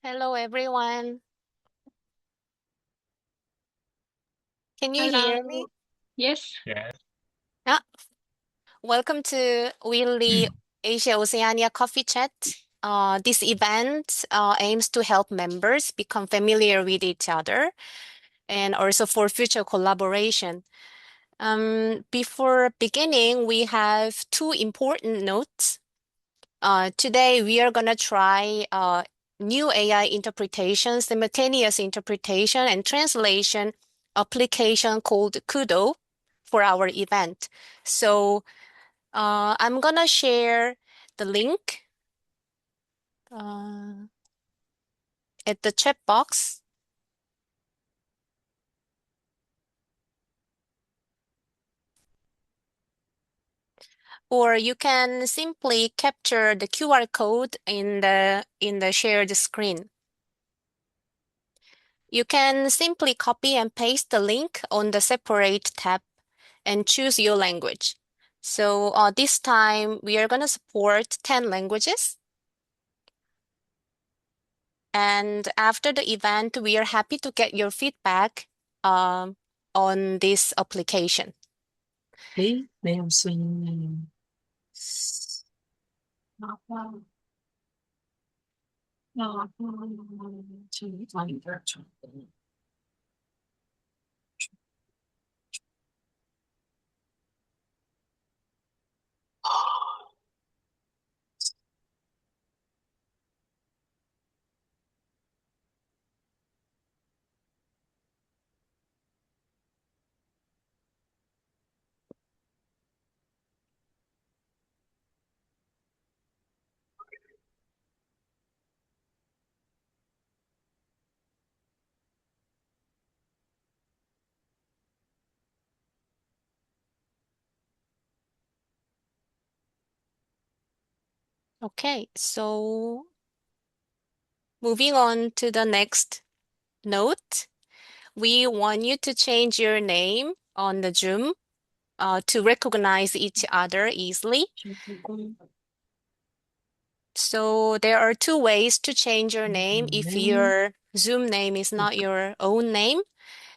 Hello, everyone. Can you hear me? Hello. Yes. Yes. Ah, welcome to WLI Asia-Oceania Coffee Chat. This event aims to help members become familiar with each other and also for future collaboration. Before beginning, we have two important notes. Today, we are going to try new AI interpretation, simultaneous interpretation, and translation application called Kudo for our event. So I'm going to share the link uh, at the chat box, or you can simply capture the QR code in the shared screen. You can simply copy and paste the link on the separate tab and choose your language. So this time we are going to support 10 languages. And after the event, we are happy to get your feedback um, on this application. Okay. Okay, so moving on to the next note, we want you to change your name on the Zoom to recognize each other easily. So there are two ways to change your name if your Zoom name is not your own name.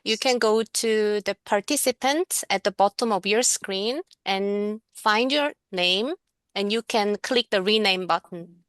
You can go to the participants at the bottom of your screen and find your name, and you can click the rename button.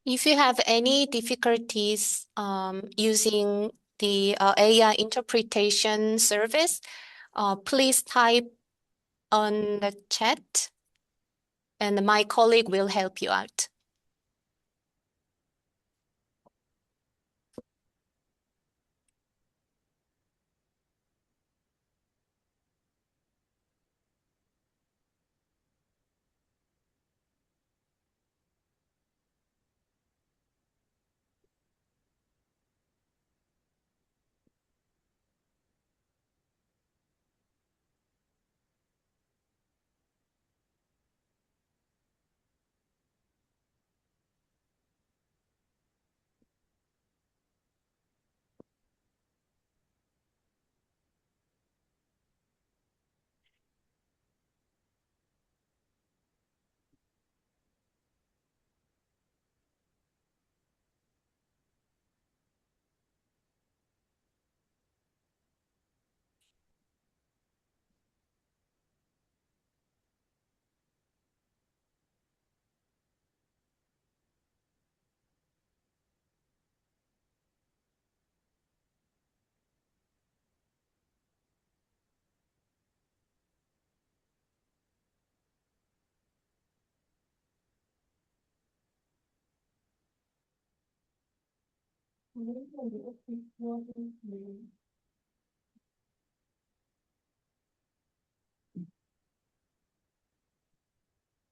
If you have any difficulties using the AI interpretation service, please type on the chat and my colleague will help you out.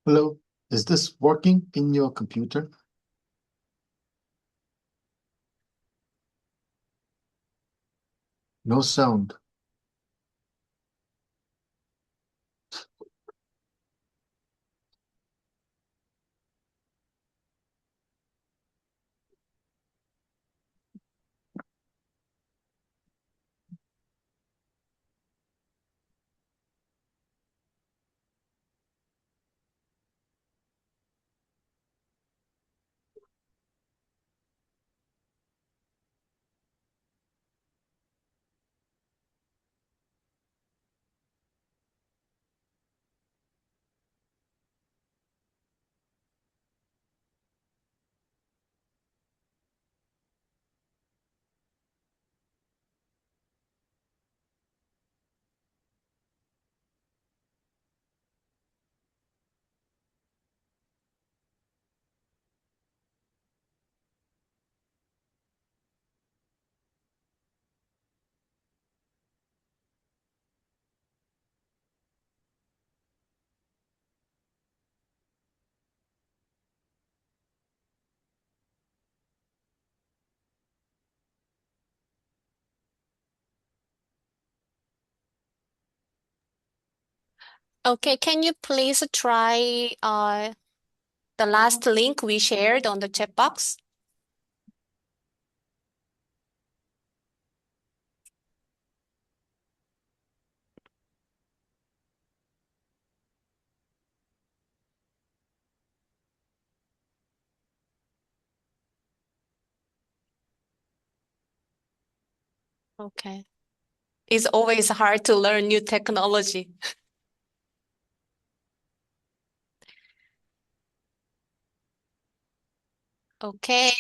Hello, is this working in your computer? No sound. Okay, can you please try the last link we shared on the chat box? Okay. It's always hard to learn new technology. Okay.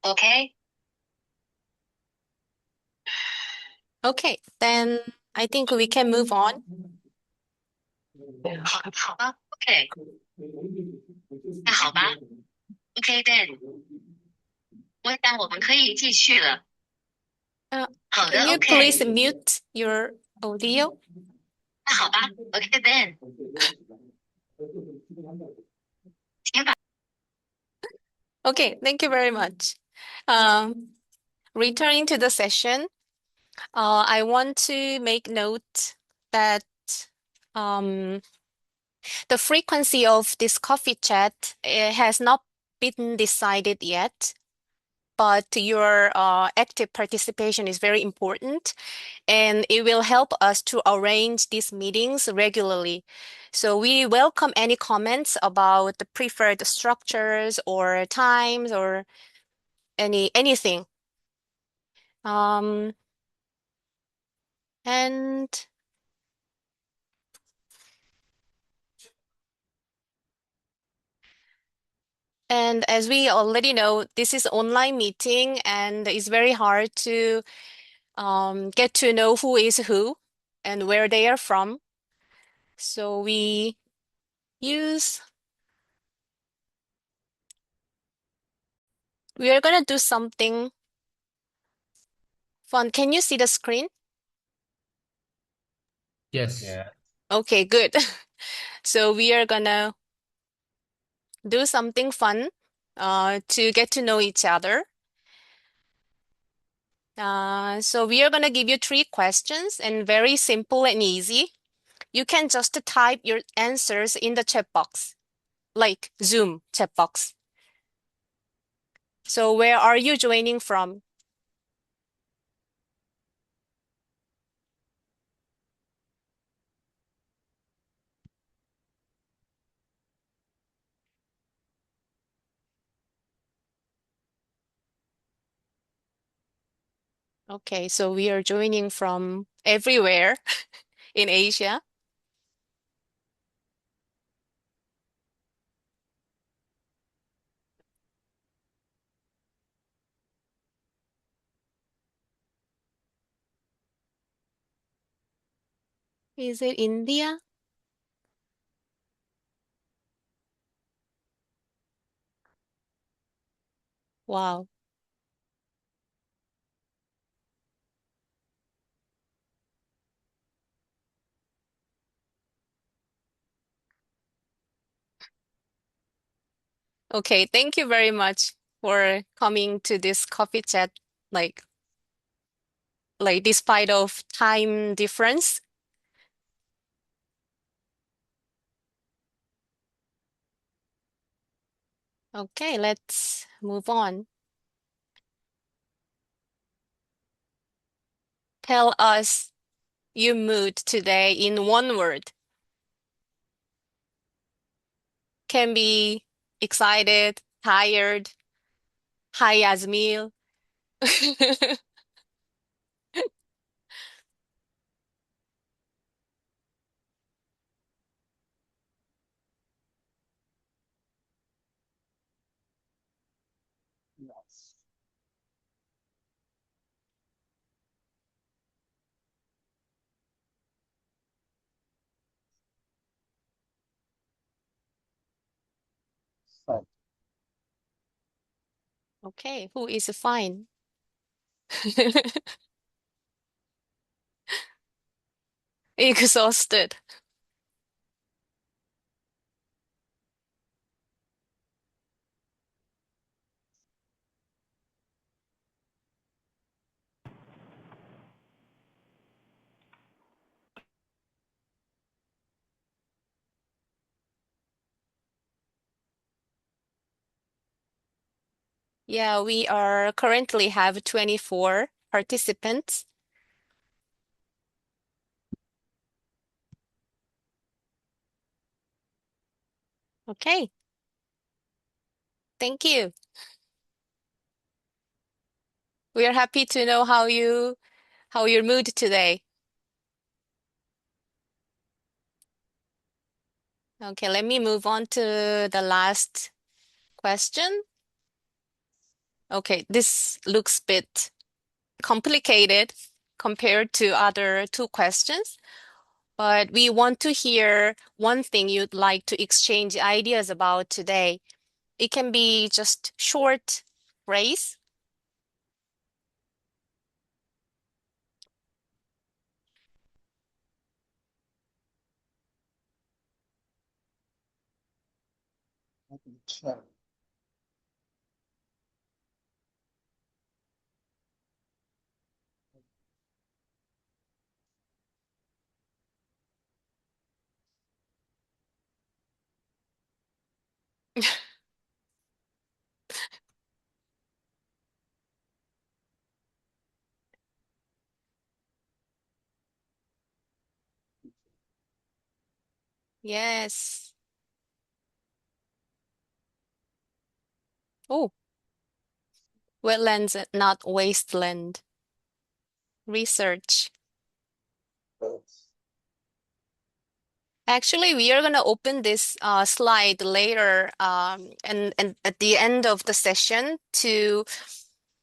Okay. Okay, then I think we can move on. 好吧，OK，那好吧，OK then，我想我们可以继续了。Uh, can you please 好的，OK，mute your audio? 那好吧，OK then，请把 Okay, thank you very much. Um, Returning to the session, I want to make note that um, the frequency of this coffee chat has not been decided yet, but your active participation is very important and it will help us to arrange these meetings regularly. So we welcome any comments about the preferred structures or times or anything. Um, and and as we already know, this is online meeting and it's very hard to get to know who is who and where they are from. So use we are gonna do something fun. Can you see the screen? Yes. Yeah. Okay, good. So we are gonna do something fun to get to know each other. So we are gonna give you three questions and very simple and easy. You can just type your answers in the chat box, like Zoom chat box. So where are you joining from? Okay, so we are joining from everywhere in Asia. Is it India? Wow. Okay, thank you very much for coming to this coffee chat, like despite of time difference. Okay, let's move on. Tell us your mood today in one word. Can be excited, tired, high as meal. Yes. Fine. Okay, who is fine? Exhausted. Yeah, we are currently have 24 participants. Okay, thank you. We are happy to know how your mood today. Okay, let me move on to the last question. Okay, this looks a bit complicated compared to other two questions, but we want to hear one thing you'd like to exchange ideas about today. It can be just short phrase. Sure. Yes. Oh, wetlands, not wasteland. Research. Actually, we are going to open this slide later and at the end of the session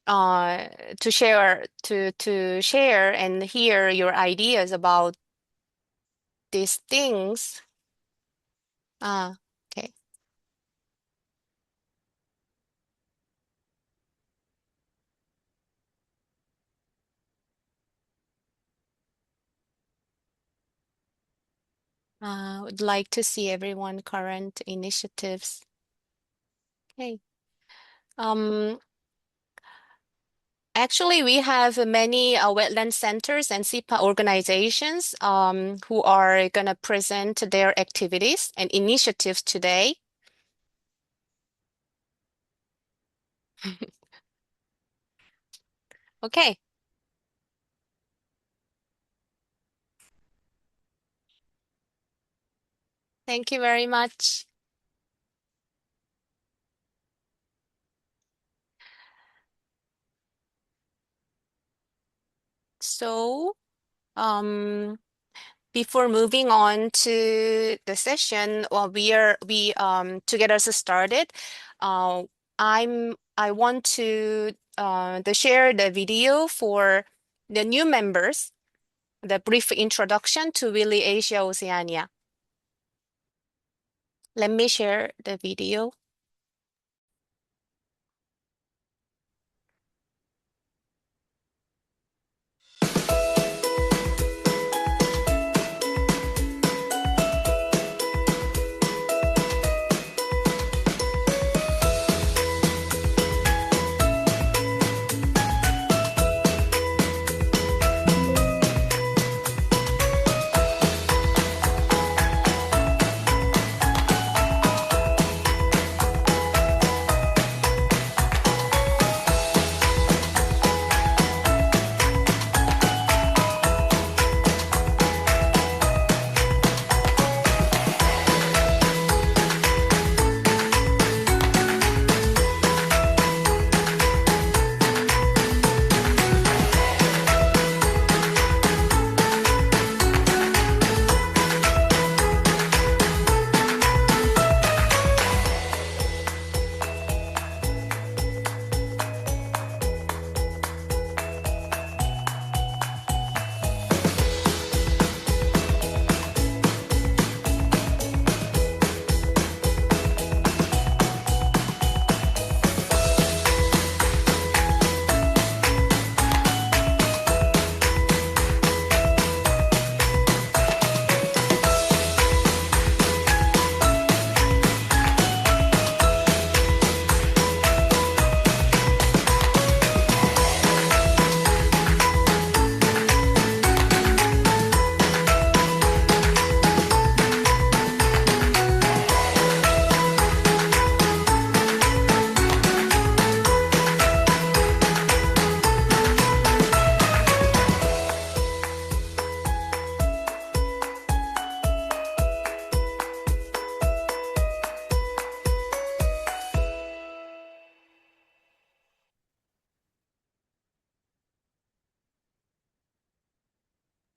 uh, to share and hear your ideas about these things. Ah, okay. Would like to see everyone current initiatives. Okay. Um, Actually, we have many wetland centers and SIPA organizations who are going to present their activities and initiatives today. Okay, thank you very much. So, um, before moving on to the session, well, we to get us started, uh, I want to share the video for the new members, the brief introduction to WLI Asia-Oceania. Let me share the video.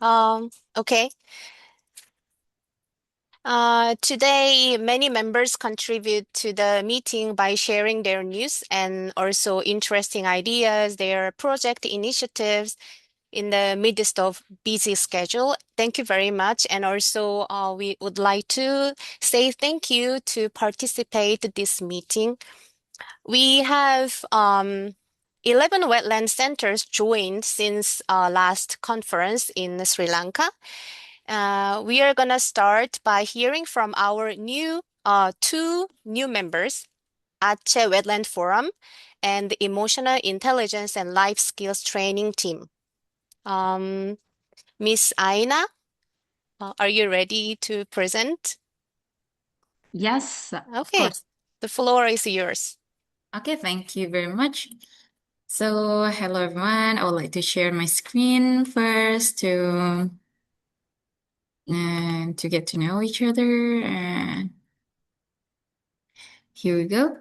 Okay. Today, many members contribute to the meeting by sharing their news and also interesting ideas, their project initiatives in the midst of busy schedule. Thank you very much. And also, we would like to say thank you to participate this meeting. We have 11 wetland centers joined since last conference in Sri Lanka. We are gonna start by hearing from our two new members, Aceh Wetland Forum and the Emotional Intelligence and Life Skills Training Team. Miss Aina, are you ready to present? Yes, of Okay, course. the floor is yours. Okay, thank you very much. So, hello everyone. I would like to share my screen first to get to know each other. And here we go.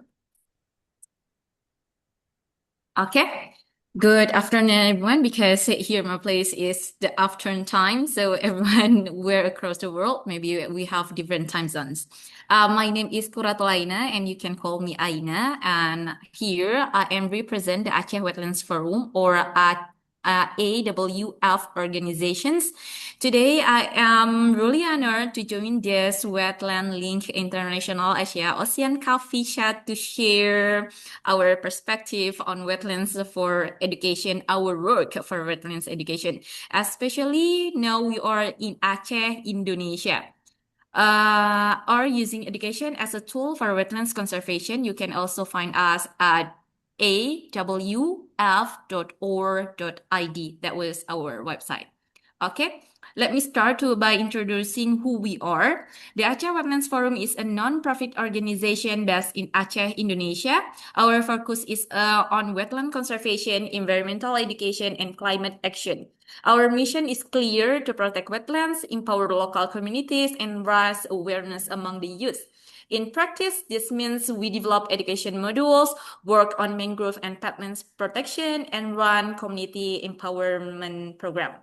Okay. Good afternoon, everyone, because here my place is the afternoon time. So everyone, we're across the world. Maybe we have different time zones. My name is Puratulaina, and you can call me Aina. And here I am represent the Aceh Wetlands Forum, or AWF organizations. Today, I am really honored to join this Wetland Link International Asia-Ocean Coffee Chat to share our perspective on wetlands for education, our work for wetlands education, especially now we are in Aceh, Indonesia. Or using education as a tool for wetlands conservation, you can also find us at awf.org.id. That was our website. Okay, let me start by introducing who we are. The Aceh Wetlands Forum is a non-profit organization based in Aceh, Indonesia. Our focus is on wetland conservation, environmental education, and climate action. Our mission is clear: to protect wetlands, empower local communities, and raise awareness among the youth. In practice, this means we develop education modules, work on mangrove and peatlands protection, and run community empowerment program.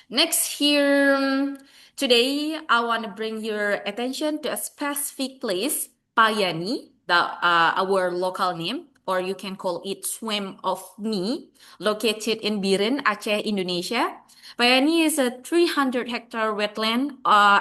Next here, today I want to bring your attention to a specific place, Payani, our local name, or you can call it Swam of Me, located in Biren, Aceh, Indonesia. Payani is a 300-hectare wetland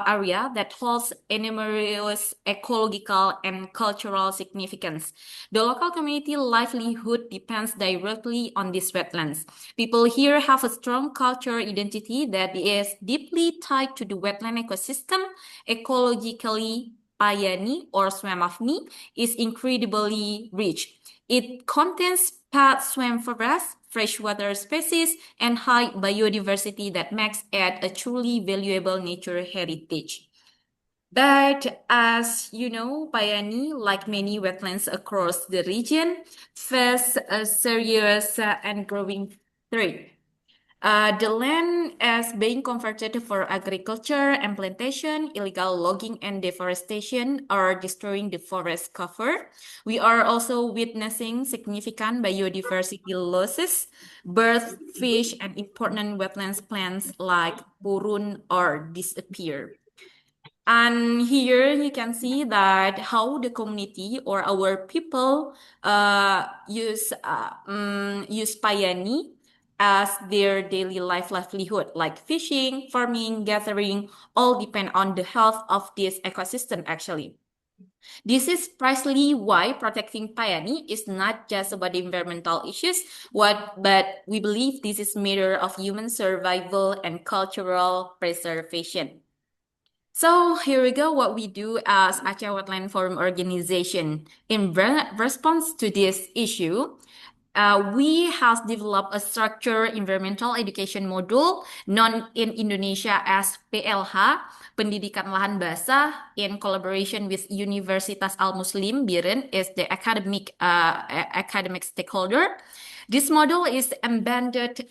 area that holds enormous ecological and cultural significance. The local community livelihood depends directly on these wetlands. People here have a strong cultural identity that is deeply tied to the wetland ecosystem. Ecologically, Payani, or Swam of Me, is incredibly rich. It contains path swam forests, freshwater species, and high biodiversity that makes it a truly valuable nature heritage. But as you know, Payani, like many wetlands across the region, face a serious and growing threat. The land is being converted for agriculture and plantation. Illegal logging and deforestation are destroying the forest cover. We are also witnessing significant biodiversity losses. Birds, fish, and important wetlands plants like purun are disappear. And here you can see that how the community or our people use Payani as their daily livelihood, like fishing, farming, gathering, all depend on the health of this ecosystem actually. This is precisely why protecting Payani is not just about environmental issues, but we believe this is a matter of human survival and cultural preservation. So here we go, what we do as Aceh Wetland Forum organization. In response to this issue, we have developed a structured environmental education module known in Indonesia as PLH, Pendidikan Lahan Basah, in collaboration with Universitas Al Muslim Biren is the academic stakeholder. This model is embedded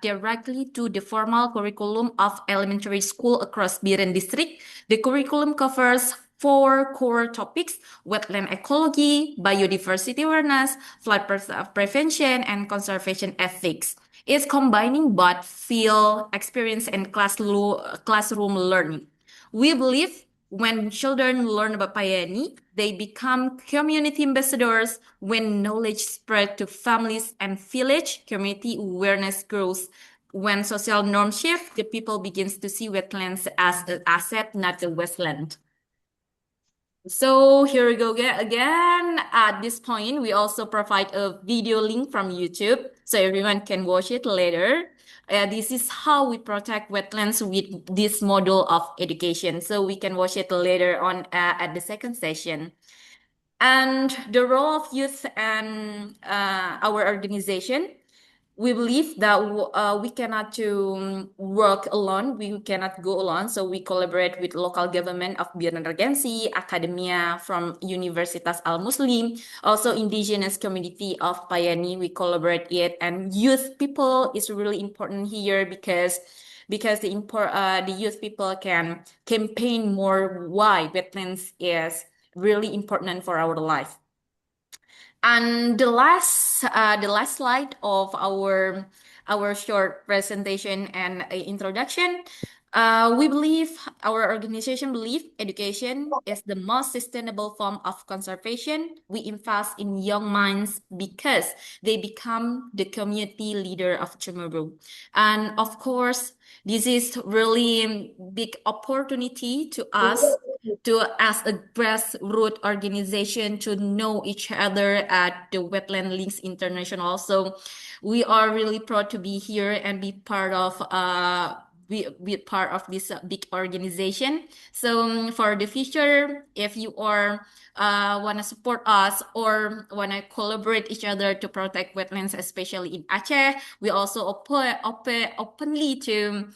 directly to the formal curriculum of elementary school across Biren district. The curriculum covers four core topics: wetland ecology, biodiversity awareness, flood prevention, and conservation ethics. It's combining both field experience and classroom learning. We believe when children learn about Payani, they become community ambassadors. When knowledge spread to families and village, community awareness grows. When social norms shift, the people begins to see wetlands as an asset, not a wasteland. So here we go again. At this point, we also provide a video link from YouTube so everyone can watch it later. This is how we protect wetlands with this model of education. So we can watch it later on at the second session. And the role of youth and our organization, we believe that we cannot work alone. We cannot go alone. So we collaborate with local government of Bioenergency, academia from Universitas Al Muslim, also indigenous community of Payani. We collaborate it, and youth people is really important here because the youth people can campaign more why wetlands is really important for our life. And the last slide of our short presentation and introduction, we believe, our organization believe, education is the most sustainable form of conservation. We invest in young minds because they become the community leader of tomorrow. And of course, this is really big opportunity to us as a grassroots organization to know each other at the Wetland Links International. So we are really proud to be here and be part of be part of this big organization. So for the future, if you are want to support us or want to collaborate each other to protect wetlands, especially in Aceh, we also openly to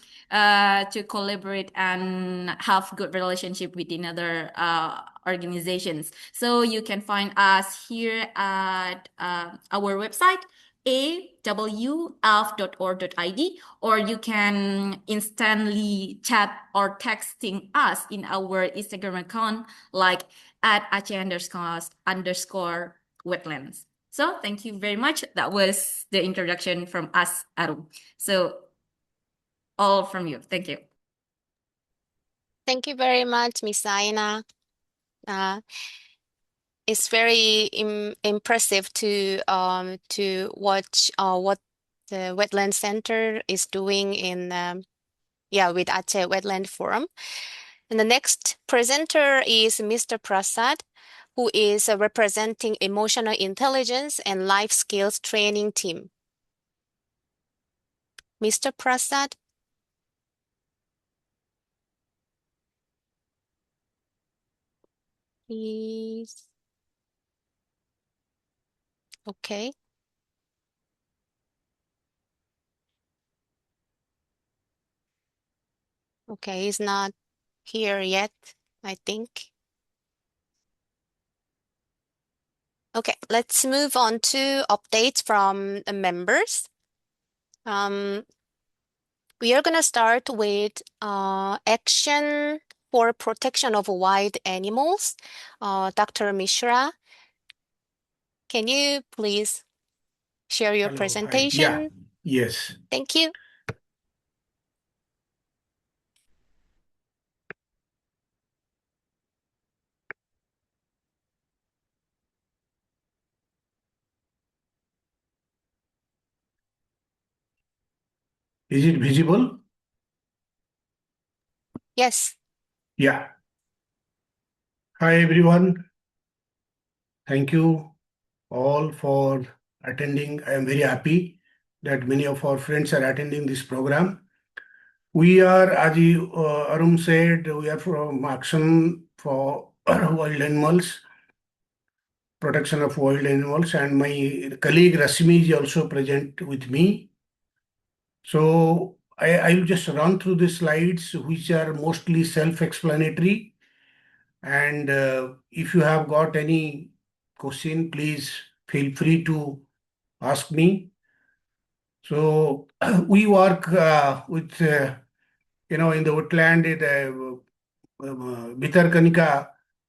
collaborate and have good relationship with another organizations. So you can find us here at our website awf.org.id, or you can instantly chat or texting us in our Instagram account like at @Aceh_wetlands. So thank you very much. That was the introduction from us, Arum. So all from you. Thank you. Thank you very much, Miss Aina. It's very impressive to watch what the Wetland Center is doing in with Aceh Wetland Forum. And the next presenter is Mr. Prasad, who is representing Emotional Intelligence and Life Skills Training Team. Mr. Prasad? Please. Okay. Okay, he's not here yet, I think. Okay, let's move on to updates from the members. We are gonna start with action for protection of wild animals. Dr. Mishra, can you please share your Hello, hi. presentation? Yes. Thank you. Is it visible? Yes. Yeah. Hi, everyone. Thank you all for attending. I am very happy that many of our friends are attending this program. We are, as Arum said, we are from Action for Wild Animals, protection of wild animals, and my colleague Rasmi is also present with me. So I will just run through the slides, which are mostly self-explanatory. And if you have got any question, please feel free to ask me. So we work with, in the wetland, Bhitarkanika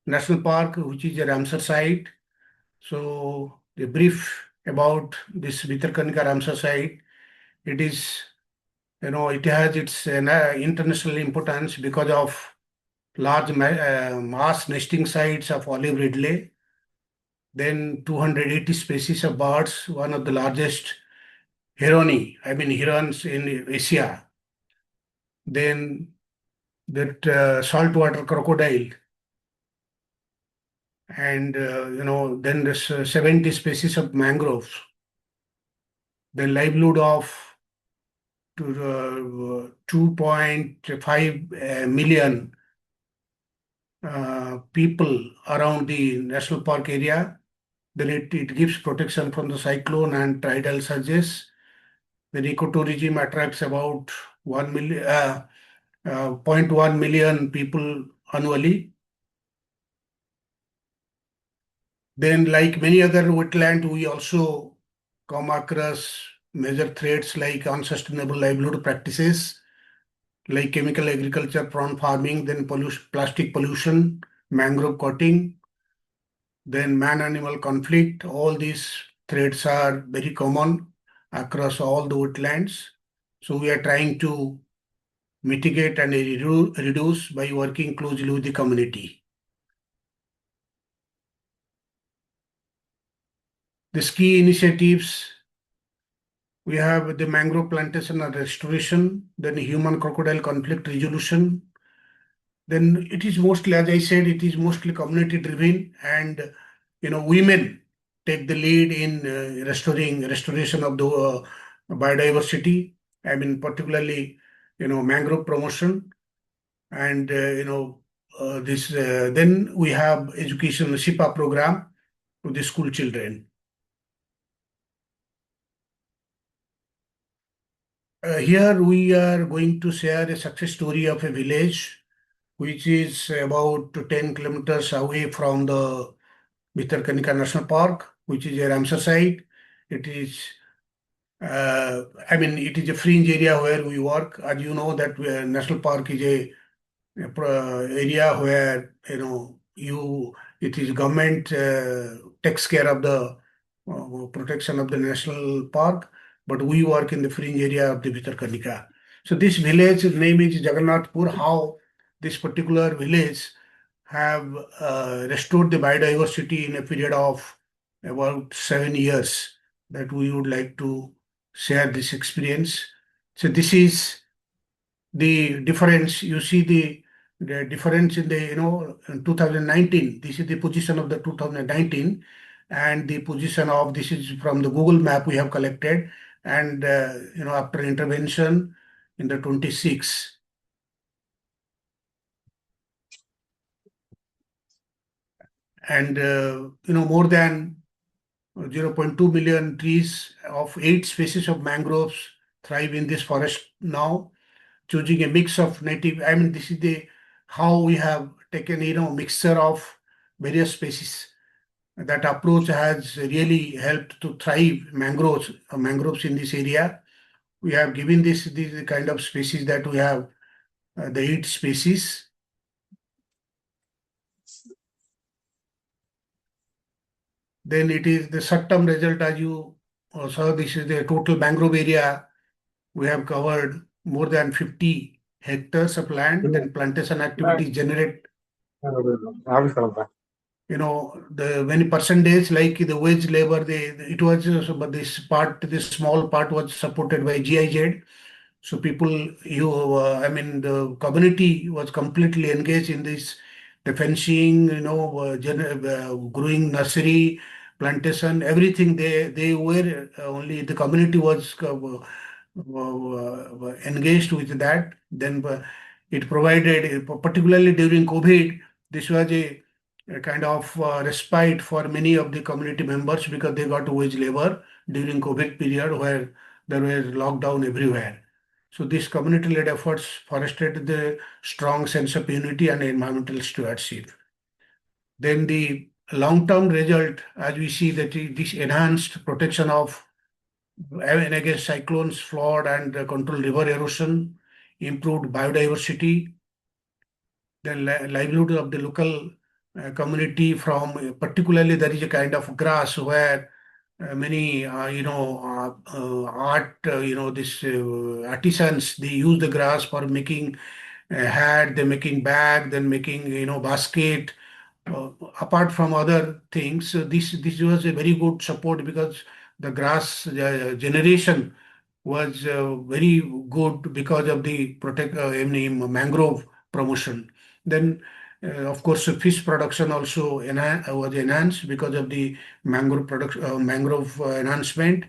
National Park, which is a Ramsar site. So the brief about this Bhitarkanika Ramsar site, it is, it has its international importance because of large mass nesting sites of olive ridley, then 280 species of birds, one of the largest herons in Asia, then that saltwater crocodile, and then there's 70 species of mangroves, the livelihood of 2.5 million people around the national park area. Then it gives protection from the cyclone and tidal surges. Then ecotourism attracts about 1 million, 0.1 million people annually. Then, like many other wetland, we also come across major threats like unsustainable livelihood practices, like chemical agriculture, prawn farming, then plastic pollution, mangrove cutting, then man-animal conflict. All these threats are very common across all the wetlands. So we are trying to mitigate and reduce by working closely with the community. The key initiatives, we have the mangrove plantation and restoration, then human crocodile conflict resolution. Then it is mostly, as I said, it is mostly community driven, and women take the lead in restoration of the biodiversity. I mean, particularly, mangrove promotion, and this. Then we have education SIPA program to the school children. Here we are going to share a success story of a village which is about 10 kilometers away from the Bhitarkanika National Park, which is a Ramsar site. It is, it is a fringe area where we work. As you know, that National Park is a area where it is government takes care of the protection of the national park, but we work in the fringe area of the Bhitarkanika. So this village name is Jagannathpur. How this particular village have restored the biodiversity in a period of about 7 years, that we would like to share this experience. So this is the difference. You see the difference in the, in 2019. This is the position of the 2019, and the position of this is from the Google map we have collected, and after intervention in the 26. And more than 0.2 million trees of 8 species of mangroves thrive in this forest now, choosing a mix of native. I mean, this is the how we have taken mixture of various species. That approach has really helped to thrive mangroves in this area. We have given this kind of species that we have the 8 species. Then it is the short-term result, as you saw. This is the total mangrove area. We have covered more than 50 hectares of land. Then plantation activities generate, the many percentage, like the wage labor, it was, but this small part was supported by GIZ. So people, the community was completely engaged in this, the fencing, growing nursery, plantation, everything. They were only the community was engaged with that. Then it provided, particularly during COVID, this was a kind of respite for many of the community members, because they got wage labor during COVID period where there was lockdown everywhere. So these community-led efforts fostered the strong sense of unity and environmental stewardship. Then the long-term result, as we see, that this enhanced protection of against cyclones, flood, and control river erosion, improved biodiversity, the livelihood of the local community from, particularly there is a kind of grass where many, art, this artisans, they use the grass for making hat, they're making bag, then making, basket. Apart from other things, this was a very good support because the grass generation was very good because of the mangrove promotion. Then, of course, fish production also was enhanced because of the mangrove enhancement.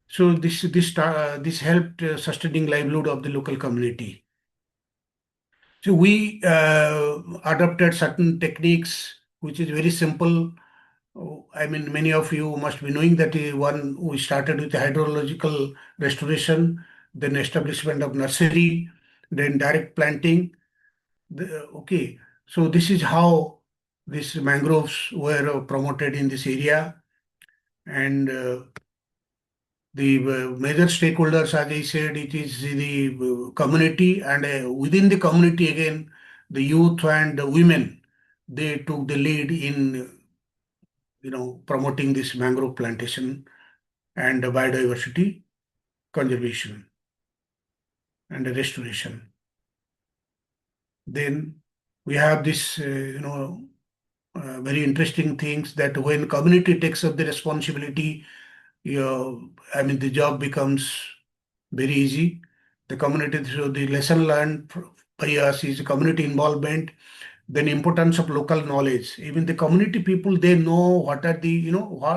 So this helped sustaining livelihood of the local community. So we adopted certain techniques, which is very simple. I mean, many of you must be knowing that one we started with hydrological restoration, then establishment of nursery, then direct planting. Okay, so this is how these mangroves were promoted in this area, and the major stakeholders, as I said, it is the community, and within the community again, the youth and the women, they took the lead in promoting this mangrove plantation and biodiversity conservation and restoration. Then we have this, very interesting things that when community takes up the responsibility, the job becomes very easy. The community, so the lesson learned by us is community involvement, then importance of local knowledge. Even the community people, they know what are the,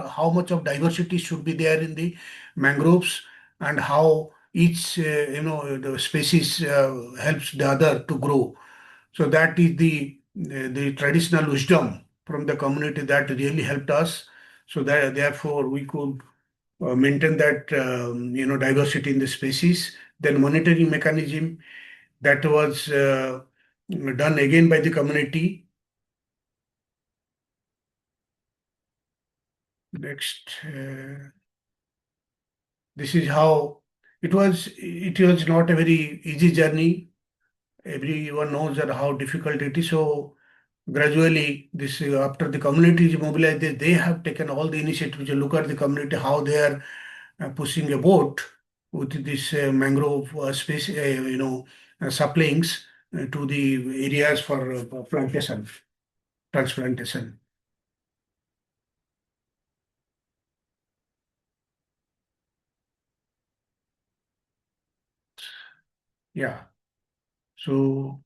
how much of diversity should be there in the mangroves and how each, the species helps the other to grow. So that is the traditional wisdom from the community that really helped us. So that therefore we could maintain that diversity in the species. Then monitoring mechanism that was done again by the community. Next, this is how it was. It was not a very easy journey. Everyone knows that how difficult it is. So gradually, this after the community is mobilized, they have taken all the initiatives to look at the community, how they are pushing a boat with this mangrove space, saplings to the areas for plantation, transplantation. Yeah. So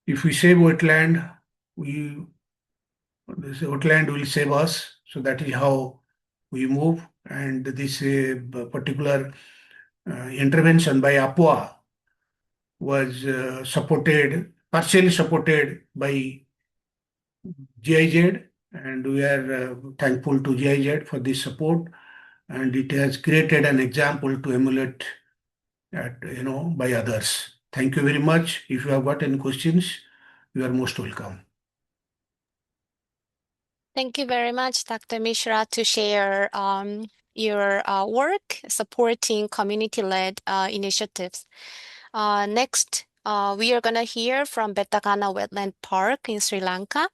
if we save wetland, this wetland will save us. So that is how we move. And this particular intervention by APWA was partially supported by GIZ, and we are thankful to GIZ for this support. And it has created an example to emulate, by others. Thank you very much. If you have got any questions, you are most welcome. Thank you very much, Dr. Mishra, to share your work supporting community-led initiatives. Next, we are going to hear from Bettakana Wetland Park in Sri Lanka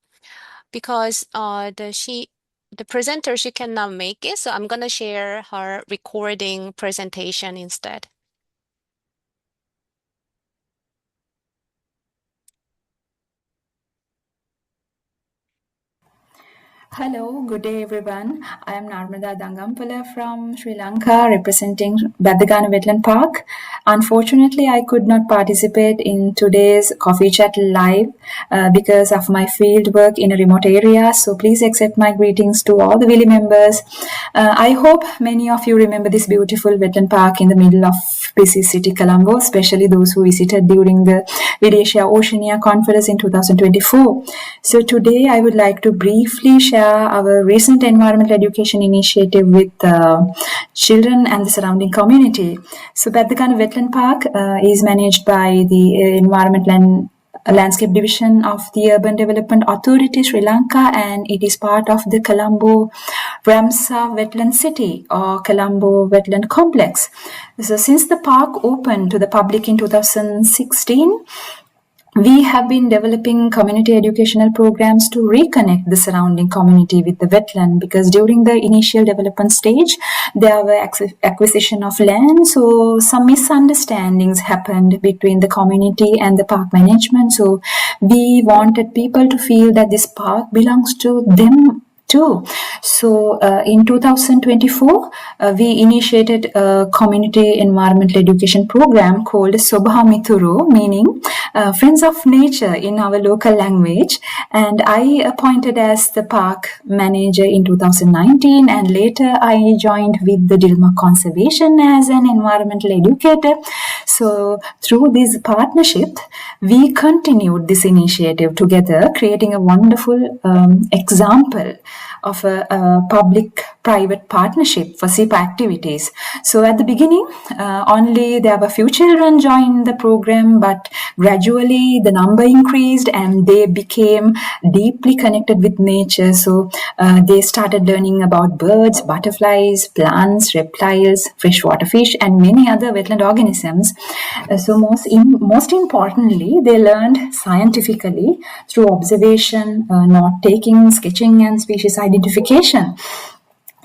because the presenter, she cannot make it, so I'm going to share her recording presentation instead. Hello, good day everyone. I am Narmada Dangampala from Sri Lanka representing Badagana Wetland Park. Unfortunately, I could not participate in today's coffee chat live because of my field work in a remote area. So please accept my greetings to all the WLI members. I hope many of you remember this beautiful wetland park in the middle of busy city Colombo, especially those who visited during the WLI Asia-Oceania conference in 2024. So today I would like to briefly share our recent environmental education initiative with children and the surrounding community. So Badagana Wetland Park is managed by the Environmental and Landscape Division of the Urban Development Authority Sri Lanka, and it is part of the Colombo Ramsar Wetland City or Colombo Wetland Complex. So since the park opened to the public in 2016, we have been developing community educational programs to reconnect the surrounding community with the wetland, because during the initial development stage there were acquisition of land, so some misunderstandings happened between the community and the park management. So we wanted people to feel that this park belongs to them too. So in 2024, we initiated a community environmental education program called Sobha Mituru, meaning Friends of Nature in our local language. And I appointed as the park manager in 2019, and later I joined with the Dilma Conservation as an environmental educator. So through this partnership, we continued this initiative together, creating a wonderful example of a public-private partnership for SIPA activities. So at the beginning, only there were few children joined the program, but gradually the number increased and they became deeply connected with nature. So they started learning about birds, butterflies, plants, reptiles, freshwater fish, and many other wetland organisms. So most importantly, they learned scientifically through observation, note taking, sketching, and species identification.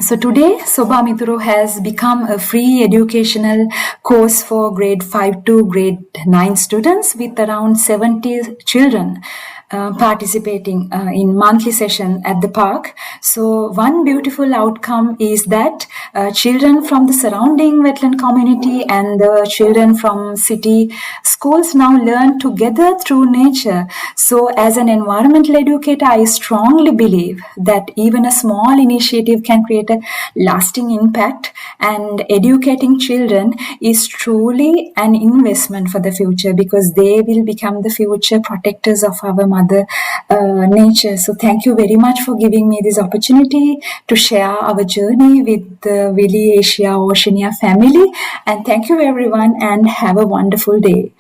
So today, Sobha Mituru has become a free educational course for grade 5 to grade 9 students, with around 70 children participating in monthly session at the park. So one beautiful outcome is that children from the surrounding wetland community and the children from city schools now learn together through nature. So as an environmental educator, I strongly believe that even a small initiative can create a lasting impact, and educating children is truly an investment for the future, because they will become the future protectors of our mother nature. So thank you very much for giving me this opportunity to share our journey with the WLI Asia-Oceania family, and thank you everyone, and have a wonderful day.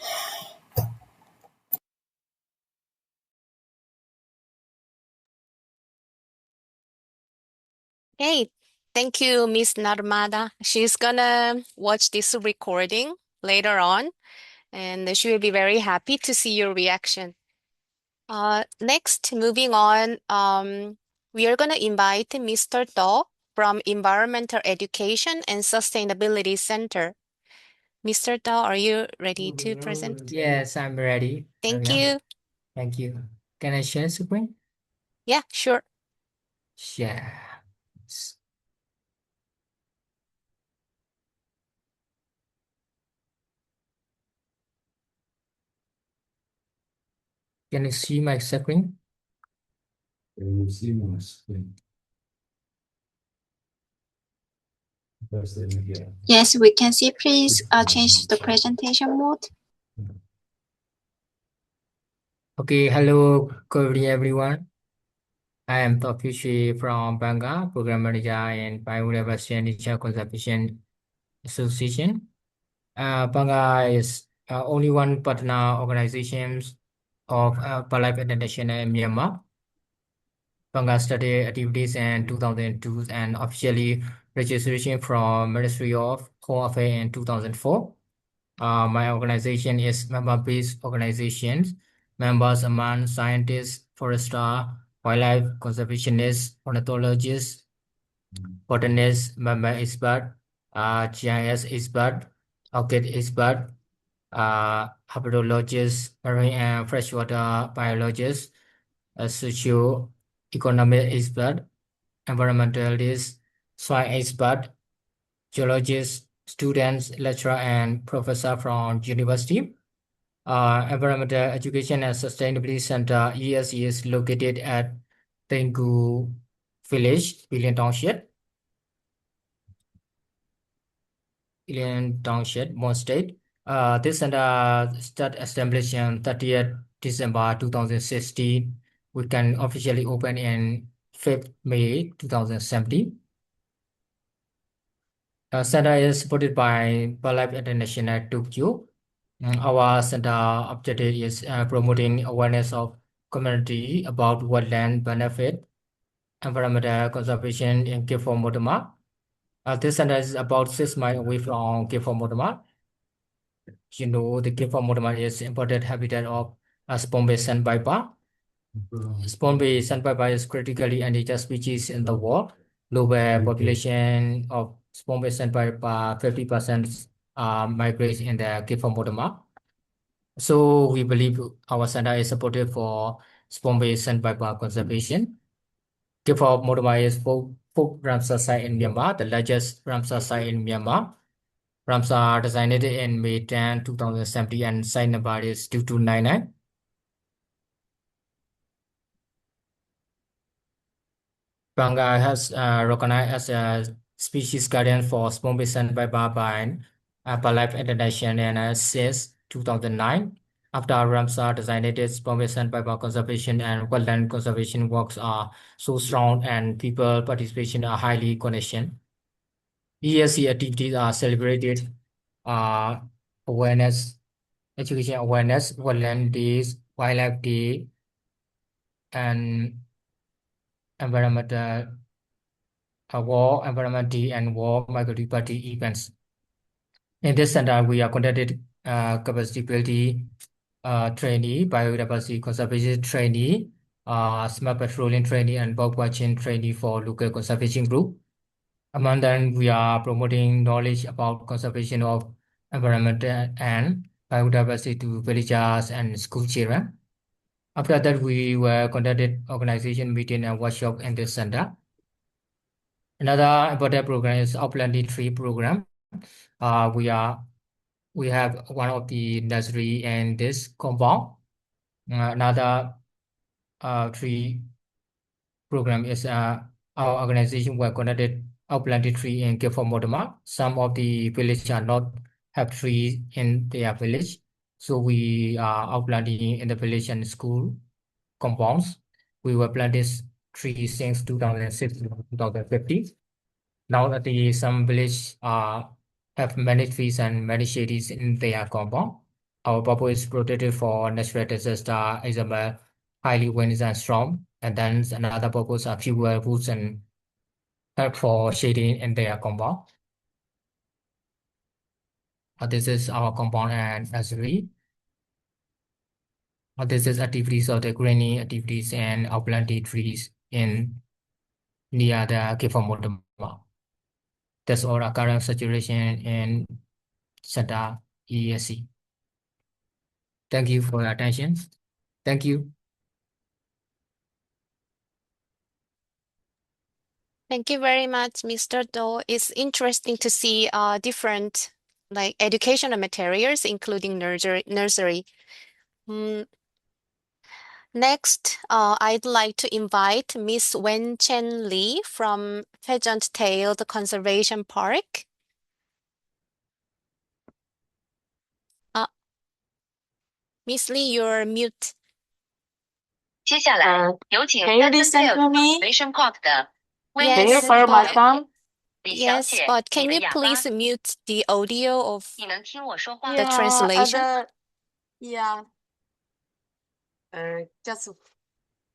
Hey, thank you, Miss Narmada. She's gonna watch this recording later on, and she will be very happy to see your reaction. Next, moving on, we are gonna invite Mr. Do from Environmental Education and Sustainability Center. Mr. Do, are you ready to present? Yes, I'm ready. Thank Yeah. you. Thank you. Can I share screen? Yeah, sure. Share. Can you see my screen? Can you see my screen? Yes, we can see. Please change the presentation mode. Okay, hello, good evening, everyone. I am Topishi from Banga, Program Manager in Biodiversity and Nature Conservation Association. Banga is only one partner organization of Wildlife International in Myanmar. Banga started activities in 2002 and officially registration from Ministry of Home Affairs in 2004. My organization is member-based organizations. Members among scientists, foresters, wildlife conservationists, ornithologists, botanists, member expert, GIS expert, orchid expert, hydrologists, marine and freshwater biologists, socio-economic expert, environmentalists, soil expert, geologists, students, lecturer, and professor from university. Environmental Education and Sustainability Center, ESE, is located at Tengku Village, Billion Township, Mon State. This center started established on 30th December 2016. We can officially open in 5th May 2017. Center is supported by Wildlife International Tokyo. Our center objective is promoting awareness of community about wetland benefit, environmental conservation in Cape Mortimer. This center is about 6 miles away from Cape Mortimer. You know, the Cape Mortimer is important habitat of spawn-based sandpiper. Spawn-based sandpiper is critically endangered species in the world. Global population of spawn-based sandpiper 50% migrates in the Cape of Mortimer. So we believe our center is supportive for spawn-based sandpiper conservation. Cape of Mortimer is fourth Ramsar site in Myanmar, the largest Ramsar site in Myanmar. Ramsar designated in May 10, 2017, and site number is 2299. Banga has recognized as a species guardian for spawn-based sandpiper by WLI International since 2009. After Ramsar designated spawn-based sandpiper conservation and wetland conservation works are so strong and people participation are highly conditioned. ESC activities are celebrated awareness, education awareness, wetland days, wildlife day, and environmental war, environment day, and war migratory party events. In this center, we are conducted capacity building trainee, biodiversity conservation trainee, smart patrolling trainee, and bird watching trainee for local conservation group. Among them, we are promoting knowledge about conservation of environment and biodiversity to villagers and school children. After that, we were conducted organization meeting and workshop in this center. Another important program is Upland Tree program. We have one of the nursery in this compound. Another tree program is our organization were conducted outplanted tree in Cape of Mortimer. Some of the villages are not have trees in their village, so we are outplanting in the village and school compounds. We were planted trees since 2006 to 2015. Now that some village have many trees and many shades in their compound. Our purpose is protected for natural disaster, example, highly winds and storm, and then another purpose are fewer roots and help for shading in their compound. This is our compound and nursery. This is activities of the greening activities and outplanted trees in near the Cape of Mortimer. That's all our current situation in Center ESC. Thank you for your attention. Thank you. Thank you very much, Mr. Do. It's interesting to see different like educational materials, including nursery. Next, I'd like to invite Miss Wen Chen Lee from Pheasant Tailed Conservation Park. Miss Lee, you're mute. 接下来有请 Can you listen to me? Conservation Park 的 Can you Yes, hear my but sound? 李小 yes, 姐， but 你 can 的 you 哑巴， please mute the audio of 你能听我说话 the 吗？ translation? Yeah. Just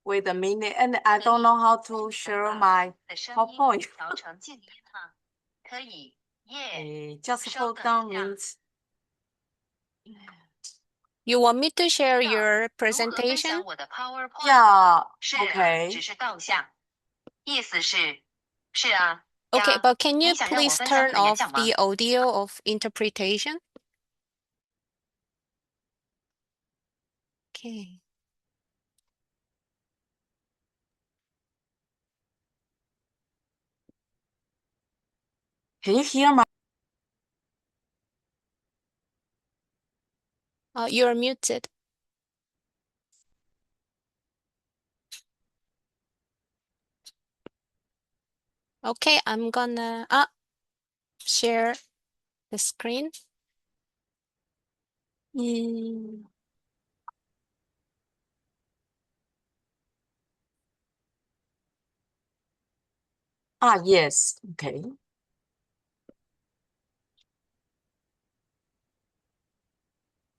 wait a minute, and I don't know how to share my 的声音 PowerPoint. 调成静音吗？可以，耶。 Just 稍 hold 等 on 一下。 means. You want me to share 那 your 如何分享 presentation? 我的 PowerPoint？ Yeah. 是啊， Okay. 只是倒下，意思是，是啊， Okay, 呀。 but can 你 you 想让我 please 分享我 turn 的演 off 讲吗？ the audio of interpretation? Okay. Can you hear my? You're muted. Okay, I'm gonna share the screen. Yes. Okay.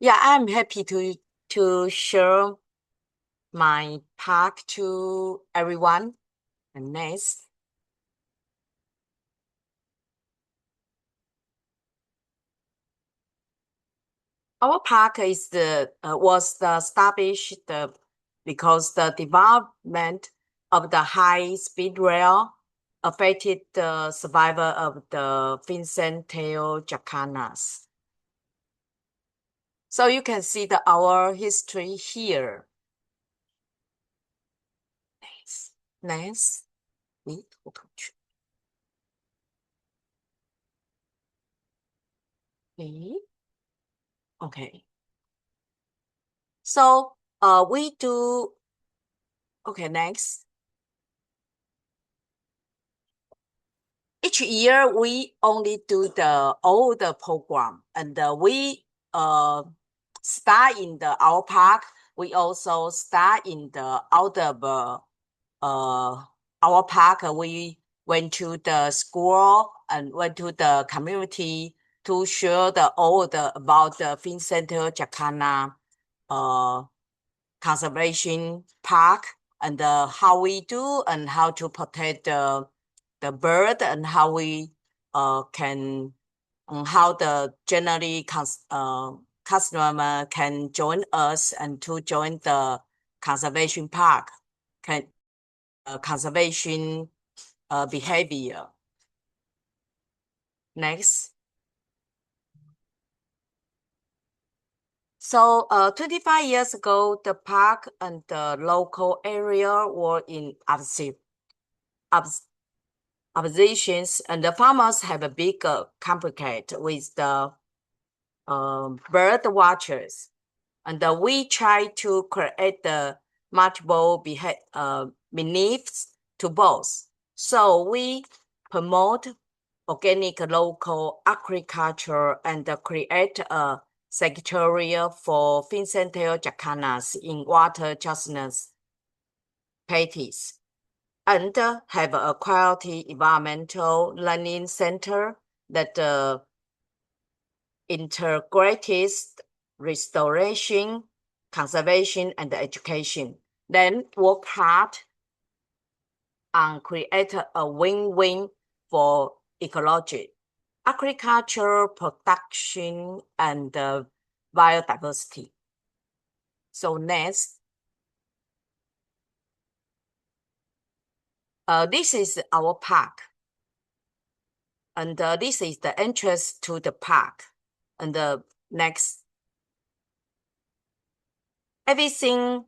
Yeah, I'm happy to share my park to everyone. And next. Our park is was established because the development of the high-speed rail affected the survival of the fin tail jacanas. So you can see our history here. Next. Okay. So we do. Okay, next. Each year we only do the older program, and we start in our park. We also start in the out of our park. We went to the school and went to the community to share about the Vincentio Jacana conservation park, and how we do and how to protect the bird, and how we can how the generally customer can join us and to join the conservation park, can conservation behavior. Next. So 25 years ago, the park and the local area were in oppositions, and the farmers have a big complicate with the bird watchers. And we try to create the multiple beliefs to both. So we promote organic local agriculture and create a secretariat for Vincentio jacanas in water justness patties, and have a quality environmental learning center that integrates restoration, conservation, and education. Then work hard and create a win-win for ecology, agriculture, production, and biodiversity. So next. This is our park. And this is the entrance to the park. And the next. Everything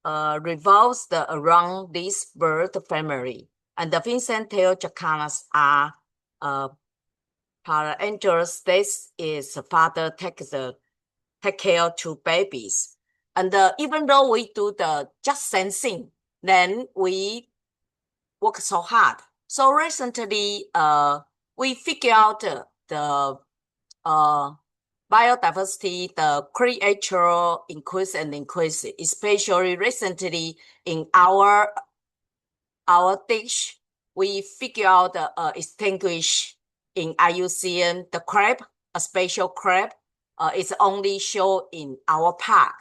revolves around this bird family. And the Vincentio jacanas are angels. This is father take care to babies. And even though we do the just same thing, then we work so hard. So recently, we figure out the biodiversity, the creature increase, especially recently in our dish, we figure out extinguish in IUCN the crab, a special crab, is only shown in our park.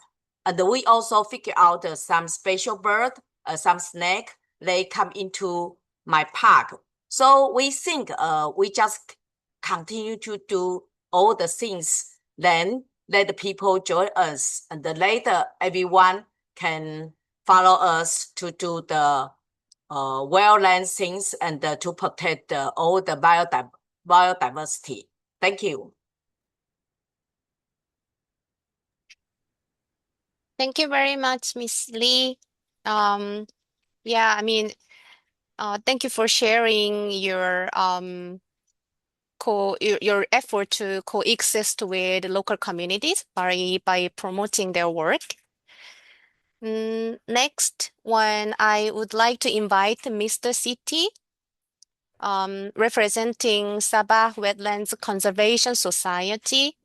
And we also figure out some special bird, some snake, they come into my park. So we think we just continue to do all the things, then let the people join us, and then later everyone can follow us to do the wildland things and to protect all the biodiversity. Thank you. Thank you very much, Miss Lee. Yeah, I mean, thank you for sharing your your effort to coexist with local communities by promoting their work. Next one, I would like to invite Mr. Siti, representing Sabah Wetlands Conservation Society.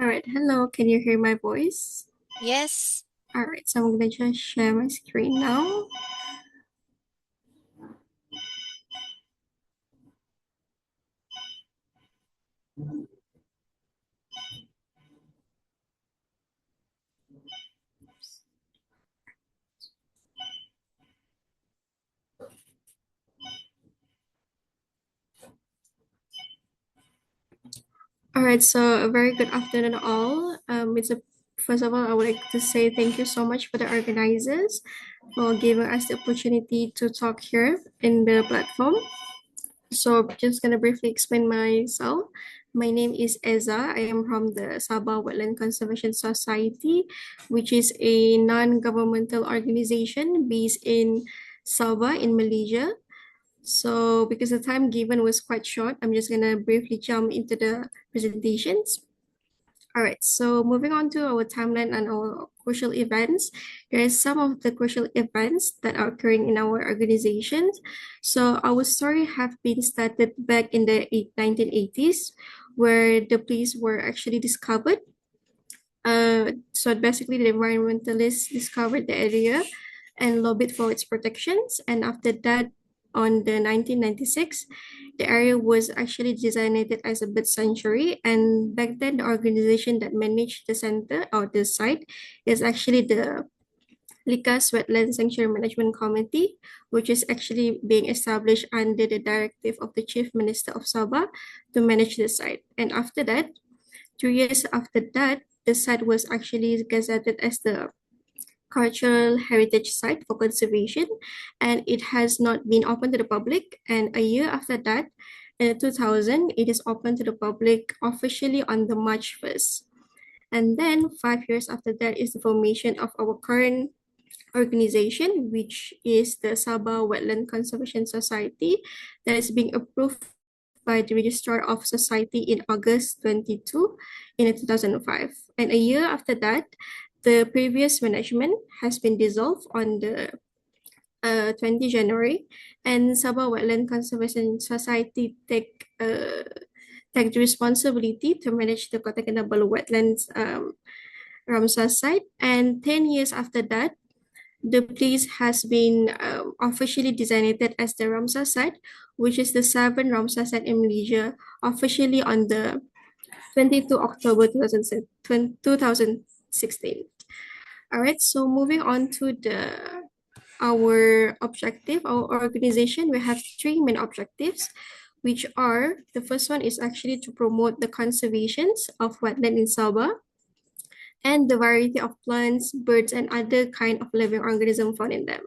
All right, hello, can you hear my voice? Yes. All right, so I'm gonna just share my screen now. All right, so a very good afternoon, all. First of all, I would like to say thank you so much for the organizers for giving us the opportunity to talk here in the platform. So, just gonna briefly explain myself. My name is Eza. I am from the Sabah Wetland Conservation Society, which is a non-governmental organization based in Sabah in Malaysia. So because the time given was quite short, I'm just gonna briefly jump into the presentations. All right, so moving on to our timeline and our crucial events, there is some of the crucial events that are occurring in our organizations. So our story have been started back in the 1980s, where the police were actually discovered. So basically, the environmentalists discovered the area and lobbied for its protections. And after that, on the 1996, the area was actually designated as a bird sanctuary. And back then, the organization that managed the center or the site is actually the Likas Wetland Sanctuary Management Committee, which is actually being established under the directive of the Chief Minister of Sabah to manage the site. And after that, 2 years after that, the site was actually gazetted as the cultural heritage site for conservation, and it has not been open to the public. And a year after that, in 2000, it is open to the public officially on the March 1st. And then 5 years after that is the formation of our current organization, which is the Sabah Wetland Conservation Society, that is being approved by the Registrar of Society in August 22 in 2005. And a year after that, the previous management has been dissolved on the 20 January, and Sabah Wetland Conservation Society take the responsibility to manage the Kota Kinabalu wetlands Ramsar site. And 10 years after that, the place has been officially designated as the Ramsar site, which is the 7th Ramsar site in Malaysia, officially on the 22 October 2016. All right, so moving on to our objective, our organization, we have three main objectives, which are, the first one is actually to promote the conservations of wetland in Sabah and the variety of plants, birds, and other kind of living organism found in them.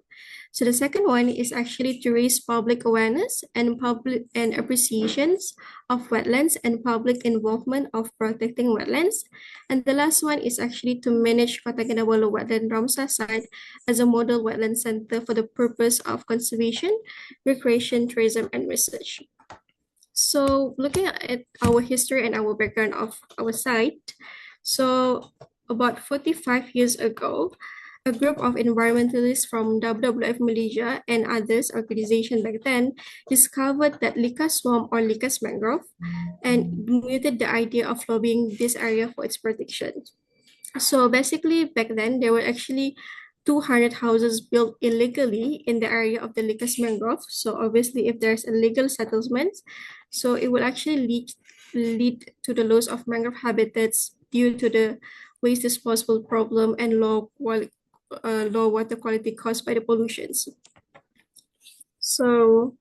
So the second one is actually to raise public awareness and public and appreciations of wetlands and public involvement of protecting wetlands. And the last one is actually to manage Kota Kinabalu Wetland Ramsar site as a model wetland center for the purpose of conservation, recreation, tourism, and research. So looking at our history and our background of our site, so about 45 years ago, a group of environmentalists from WWF Malaysia and others organizations back then discovered that Likas swamp or Likas mangrove and muted the idea of lobbying this area for its protection. So basically, back then, there were actually 200 houses built illegally in the area of the Likas mangrove. So obviously, if there's illegal settlements, so it will actually lead to the loss of mangrove habitats due to the waste disposal problem and low water quality caused by the pollutions. So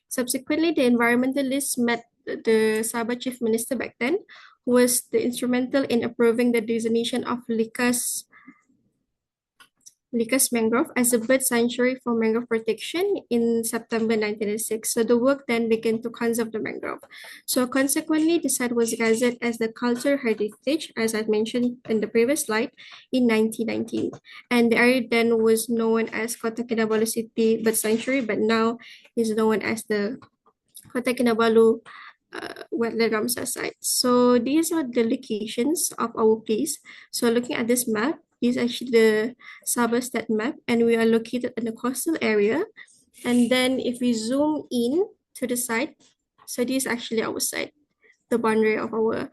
subsequently, the environmentalists met the Sabah chief minister back then, who was instrumental in approving the designation of Likas mangrove as a bird sanctuary for mangrove protection in September 1996. So the work then began to conserve the mangrove. So consequently, the site was gazetted as the cultural heritage, as I mentioned in the previous slide, in 1919. And the area then was known as Kota Kinabalu City Bird Sanctuary, but now is known as the Kota Kinabalu Wetland Ramsar site. So these are the locations of our place. So looking at this map, this is actually the Sabah state map, and we are located in the coastal area. And then if we zoom in to the site, so this is actually our site, the boundary of our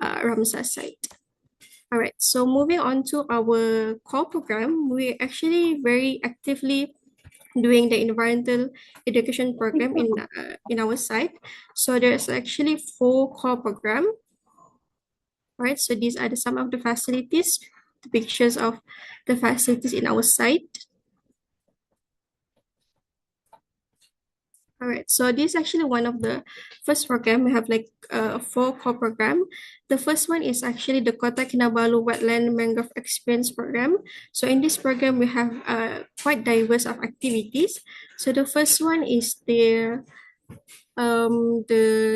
Ramsar site. All right, so moving on to our core program, we actually very actively doing the environmental education program in our site. So there's actually 4 core program. Right, so these are some of the facilities, the pictures of the facilities in our site. All right, so this is actually one of the first program. We have like 4 core program. The first one is actually the Kota Kinabalu Wetland Mangrove Experience Program. So in this program, we have quite diverse of activities. So the first one is the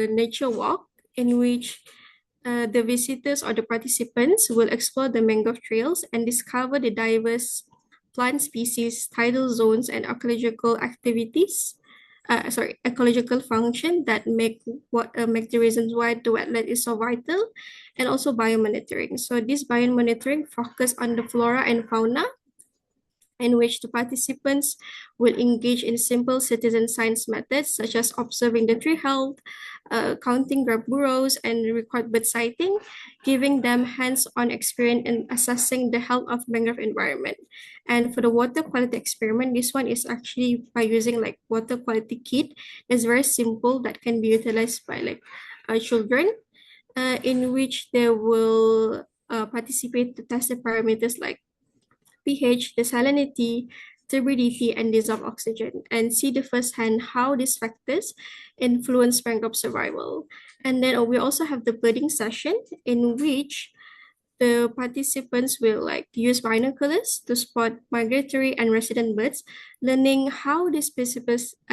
nature walk, in which the visitors or the participants will explore the mangrove trails and discover the diverse plant species, tidal zones, and ecological activities. Ecological function that make the reasons why the wetland is so vital, and also biomonitoring. So this biomonitoring focus on the flora and fauna, in which the participants will engage in simple citizen science methods such as observing the tree health, counting grub burrows, and record bird sighting, giving them hands-on experience in assessing the health of mangrove environment. And for the water quality experiment, this one is actually by using like water quality kit. It's very simple that can be utilized by like children, in which they will participate to test the parameters like pH, desalinity, turbidity, and dissolved oxygen, and see the firsthand how these factors influence mangrove survival. And then we also have the birding session, in which the participants will like use binoculars to spot migratory and resident birds, learning how these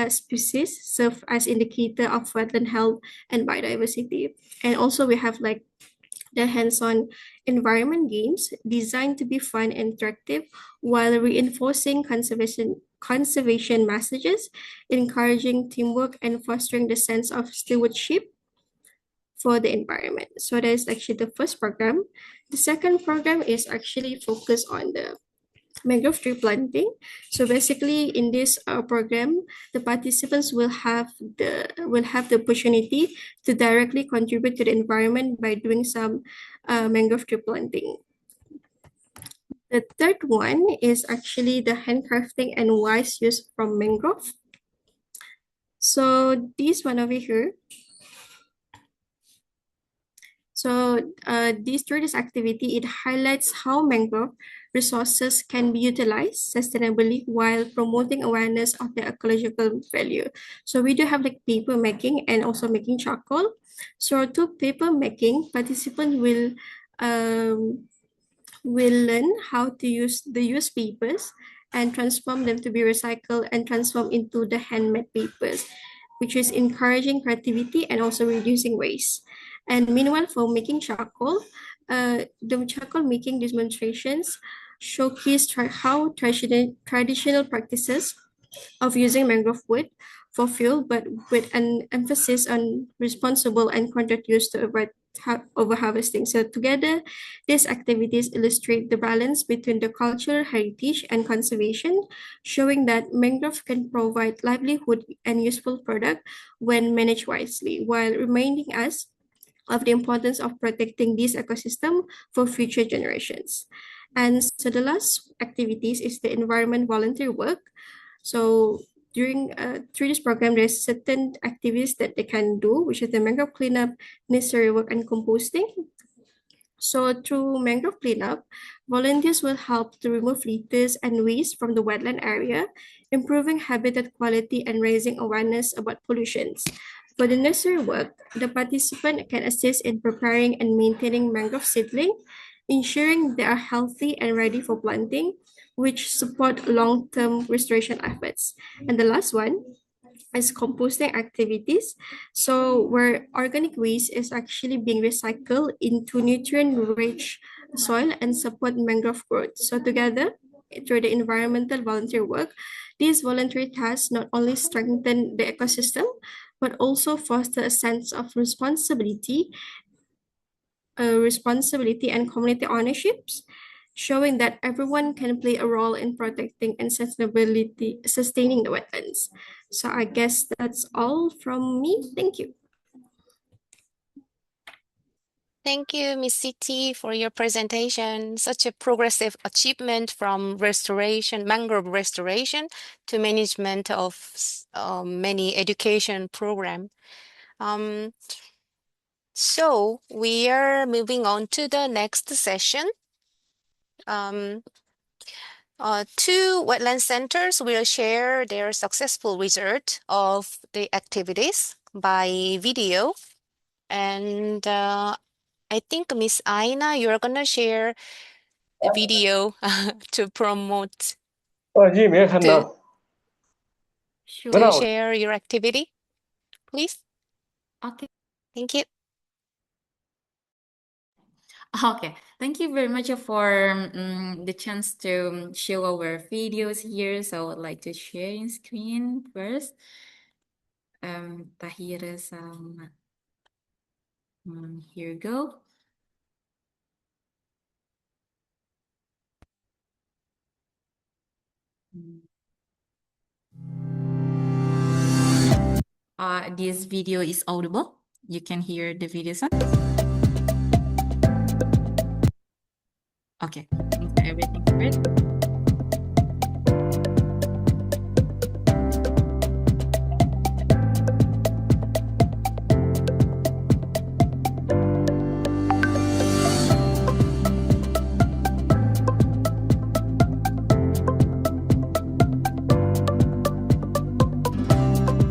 species serve as indicator of wetland health and biodiversity. And also we have like the hands-on environment games designed to be fun and interactive while reinforcing conservation messages, encouraging teamwork, and fostering the sense of stewardship for the environment. So that is actually the first program. The second program is actually focused on the mangrove tree planting. So basically, in this program, the participants will have the opportunity to directly contribute to the environment by doing some mangrove tree planting. The third one is actually the handcrafting and wise use from mangrove. So this one over here. So through this activity, it highlights how mangrove resources can be utilized sustainably while promoting awareness of their ecological value. So we do have like paper making and also making charcoal. So to paper making, participants will learn how to use the used papers and transform them to be recycled and transformed into the handmade papers, which is encouraging creativity and also reducing waste. And meanwhile, for making charcoal, the charcoal making demonstrations showcase how traditional practices of using mangrove wood for fuel, but with an emphasis on responsible and controlled use to avoid overharvesting. So together, these activities illustrate the balance between the cultural heritage and conservation, showing that mangrove can provide livelihood and useful product when managed wisely, while reminding us of the importance of protecting this ecosystem for future generations. And so the last activities is the environment volunteer work. So through this program, there's certain activities that they can do, which is the mangrove cleanup, necessary work, and composting. So through mangrove cleanup, volunteers will help to remove litters and waste from the wetland area, improving habitat quality and raising awareness about pollutions. For the nursery work, the participant can assist in preparing and maintaining mangrove seedling, ensuring they are healthy and ready for planting, which support long-term restoration efforts. And the last one is composting activities. So where organic waste is actually being recycled into nutrient-rich soil and support mangrove growth. So together, through the environmental volunteer work, these voluntary tasks not only strengthen the ecosystem, but also foster a sense of responsibility and community ownerships, showing that everyone can play a role in protecting and sustaining the wetlands. So I guess that's all from me. Thank you. Thank you, Miss Siti, for your presentation. Such a progressive achievement from restoration, mangrove restoration, to management of many education program. So we are moving on to the next session. Two wetland centers will share their successful result of the activities by video. And I think Miss Aina, you're gonna share the video to promote. To share your activity, please. Okay. Thank you. Okay, thank you very much for the chance to show our videos here. So I would like to share in screen first. Tahira sama. Here you go. This video is audible. You can hear the video sound. Okay, everything's great.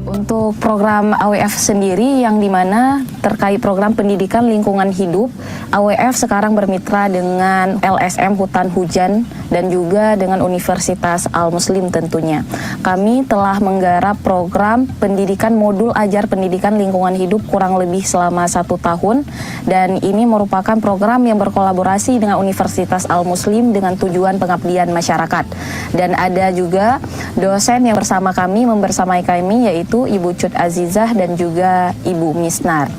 Untuk program AWF sendiri yang dimana terkait program pendidikan lingkungan hidup, AWF sekarang bermitra dengan LSM Hutan Hujan dan juga dengan Universitas Al-Muslim tentunya. Kami telah menggarap program pendidikan modul ajar pendidikan lingkungan hidup kurang lebih selama 1 tahun, dan ini merupakan program yang berkolaborasi dengan Universitas Al-Muslim dengan tujuan pengabdian masyarakat. Dan ada juga dosen yang bersama kami, membersamai kami, yaitu Ibu Cut Azizah dan juga Ibu Misnar.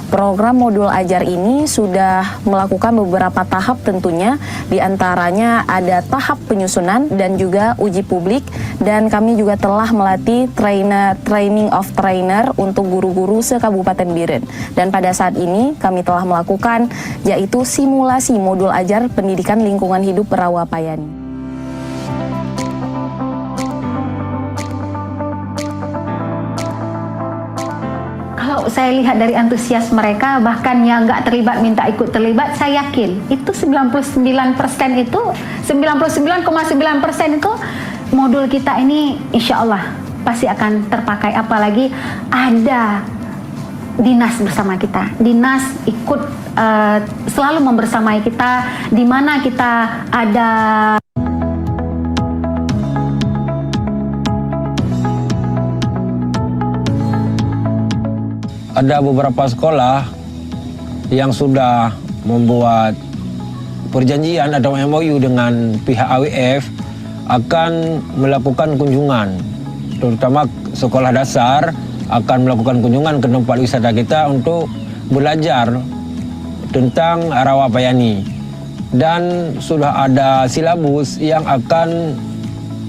Program modul ajar ini sudah melakukan beberapa tahap tentunya, diantaranya ada tahap penyusunan dan juga uji publik, dan kami juga telah melatih training of trainer untuk guru-guru se-Kabupaten Biren. Dan pada saat ini kami telah melakukan yaitu simulasi modul ajar pendidikan lingkungan hidup Rawapayani. Kalau saya lihat dari antusias mereka, bahkan yang nggak terlibat minta ikut terlibat, saya yakin itu 99% itu 99,9% itu modul kita ini insya Allah pasti akan terpakai, apalagi ada dinas bersama kita. Dinas ikut selalu membersamai kita, di mana kita ada beberapa sekolah yang sudah membuat perjanjian atau MOU dengan pihak AWF akan melakukan kunjungan, terutama sekolah dasar akan melakukan kunjungan ke tempat wisata kita untuk belajar tentang Rawapayani, dan sudah ada silabus yang akan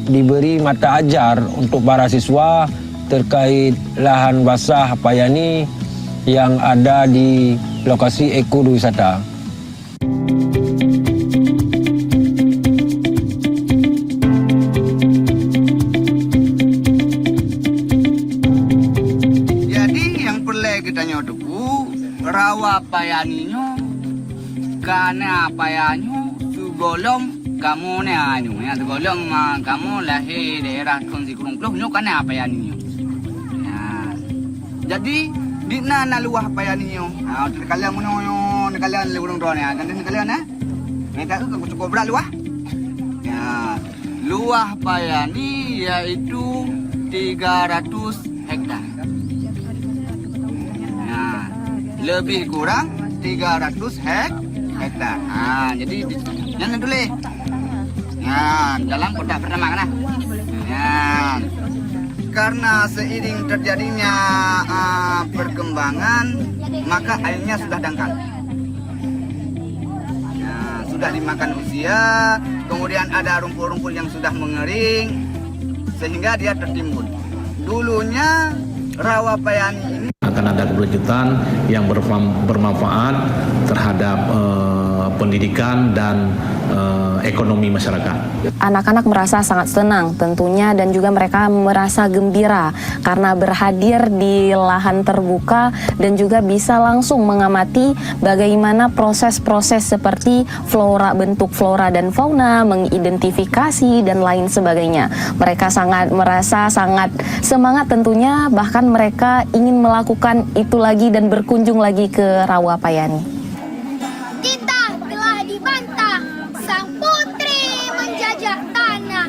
diberi mata ajar untuk para siswa terkait lahan basah Payani yang ada di lokasi ekowisata. Jadi yang perlu kita nyodoku Rawapayaninya karena Payanyu sugolong kamu ne anyu ya sugolong kamu lahir daerah Konsi Kurung Pluh karena Payanyu. Jadi di na luah Payaninyo. Kalian mono kalian lurung drone ya. Kan kalian mereka itu cukup berat luah. Ya, luah Payani yaitu 300 hektar. Nah, lebih kurang 300 hektar. Jadi jangan dulu. Dalam kota pertama kan. Karena seiring terjadinya perkembangan, maka airnya sudah dangkal. Sudah dimakan usia, kemudian ada rumput-rumput yang sudah mengering, sehingga dia tertimbun. Dulunya Rawapayani ini akan ada kelanjutan yang bermanfaat terhadap pendidikan dan ekonomi masyarakat. Anak-anak merasa sangat senang tentunya dan juga mereka merasa gembira karena berhadir di lahan terbuka dan juga bisa langsung mengamati bagaimana proses-proses seperti bentuk flora dan fauna, mengidentifikasi dan lain sebagainya. Mereka merasa sangat semangat tentunya, bahkan mereka ingin melakukan itu lagi dan berkunjung lagi ke Rawa Payani. Kita telah dibantah, sang putri menjajah tanah.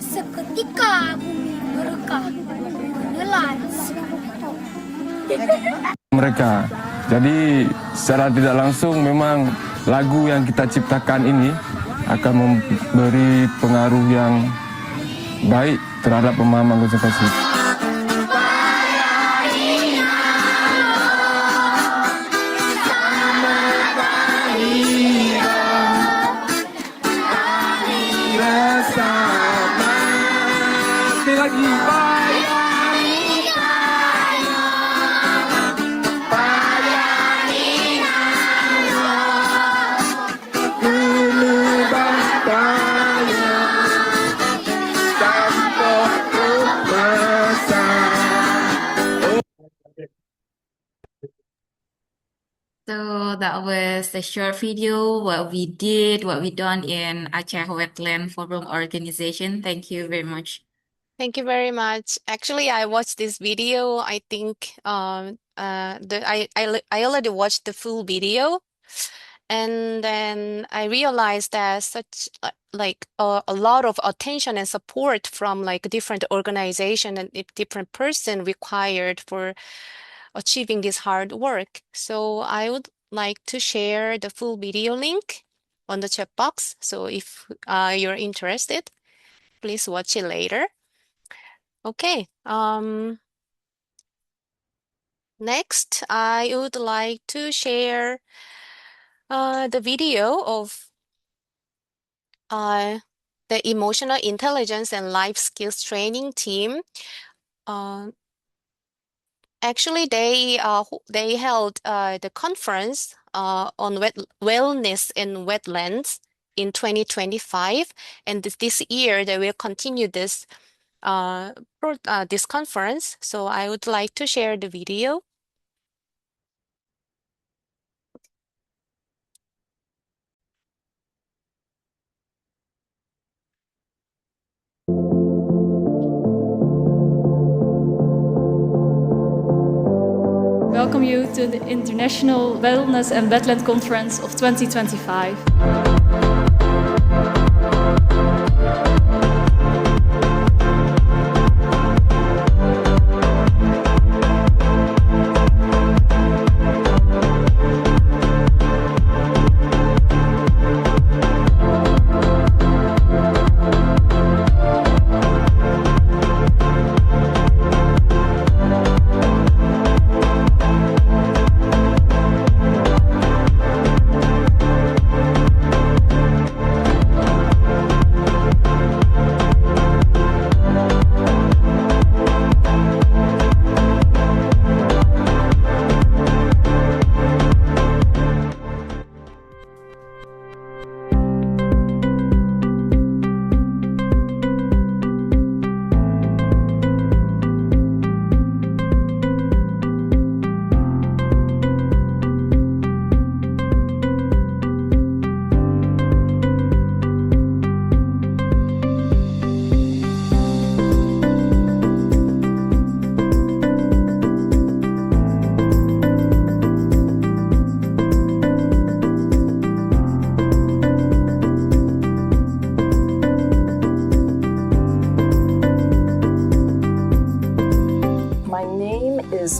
Seketika bumi berkah menelan sekutu. Mereka. Jadi secara tidak langsung memang lagu yang kita ciptakan ini akan memberi pengaruh yang baik terhadap pemahaman konservasi. So that was a short video, what we done in Aceh Wetland Forum Organization. Thank you very much. Thank you very much. Actually, I watched this video. I think I already watched the full video, and then I realized that such a lot of attention and support from like different organization and different person required for achieving this hard work. So I would like to share the full video link on the chat box. So if you're interested, please watch it later. Okay. Next, I would like to share the video of the emotional intelligence and life skills training team. Actually, they held the conference on wellness in wetlands in 2025, and this year they will continue this conference. So I would like to share the video. Welcome you to the International Wellness and Wetland Conference of 2025.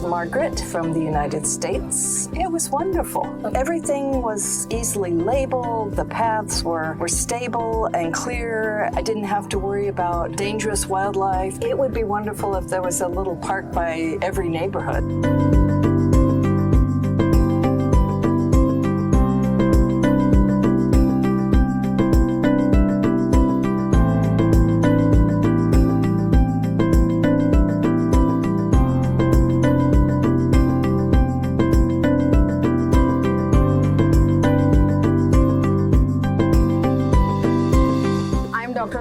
Margaret from the United States. It was wonderful. Everything was easily labeled. The paths were stable and clear. I didn't have to worry about dangerous wildlife. It would be wonderful if there was a little park by every neighborhood.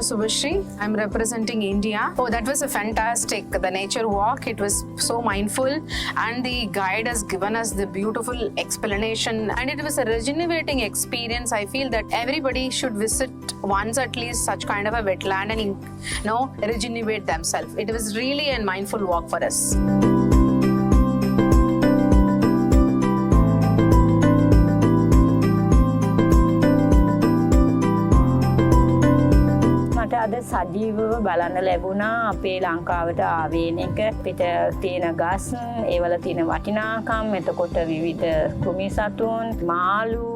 Subhashri. I'm representing India. Oh, that was a fantastic. The nature walk, it was so mindful, and the guide has given us the beautiful explanation, and it was a rejuvenating experience. I feel that everybody should visit once at least such kind of a wetland and rejuvenate themselves. It was really a mindful walk for us. මට අද සජීවව බලන්න ලැබුණා අපේ ලංකාවට ආවේන එක පිට තියෙන ගස් ඒවල තියෙන වටිනාකම් එතකොට විවිධ කුමි සතුන් මාළු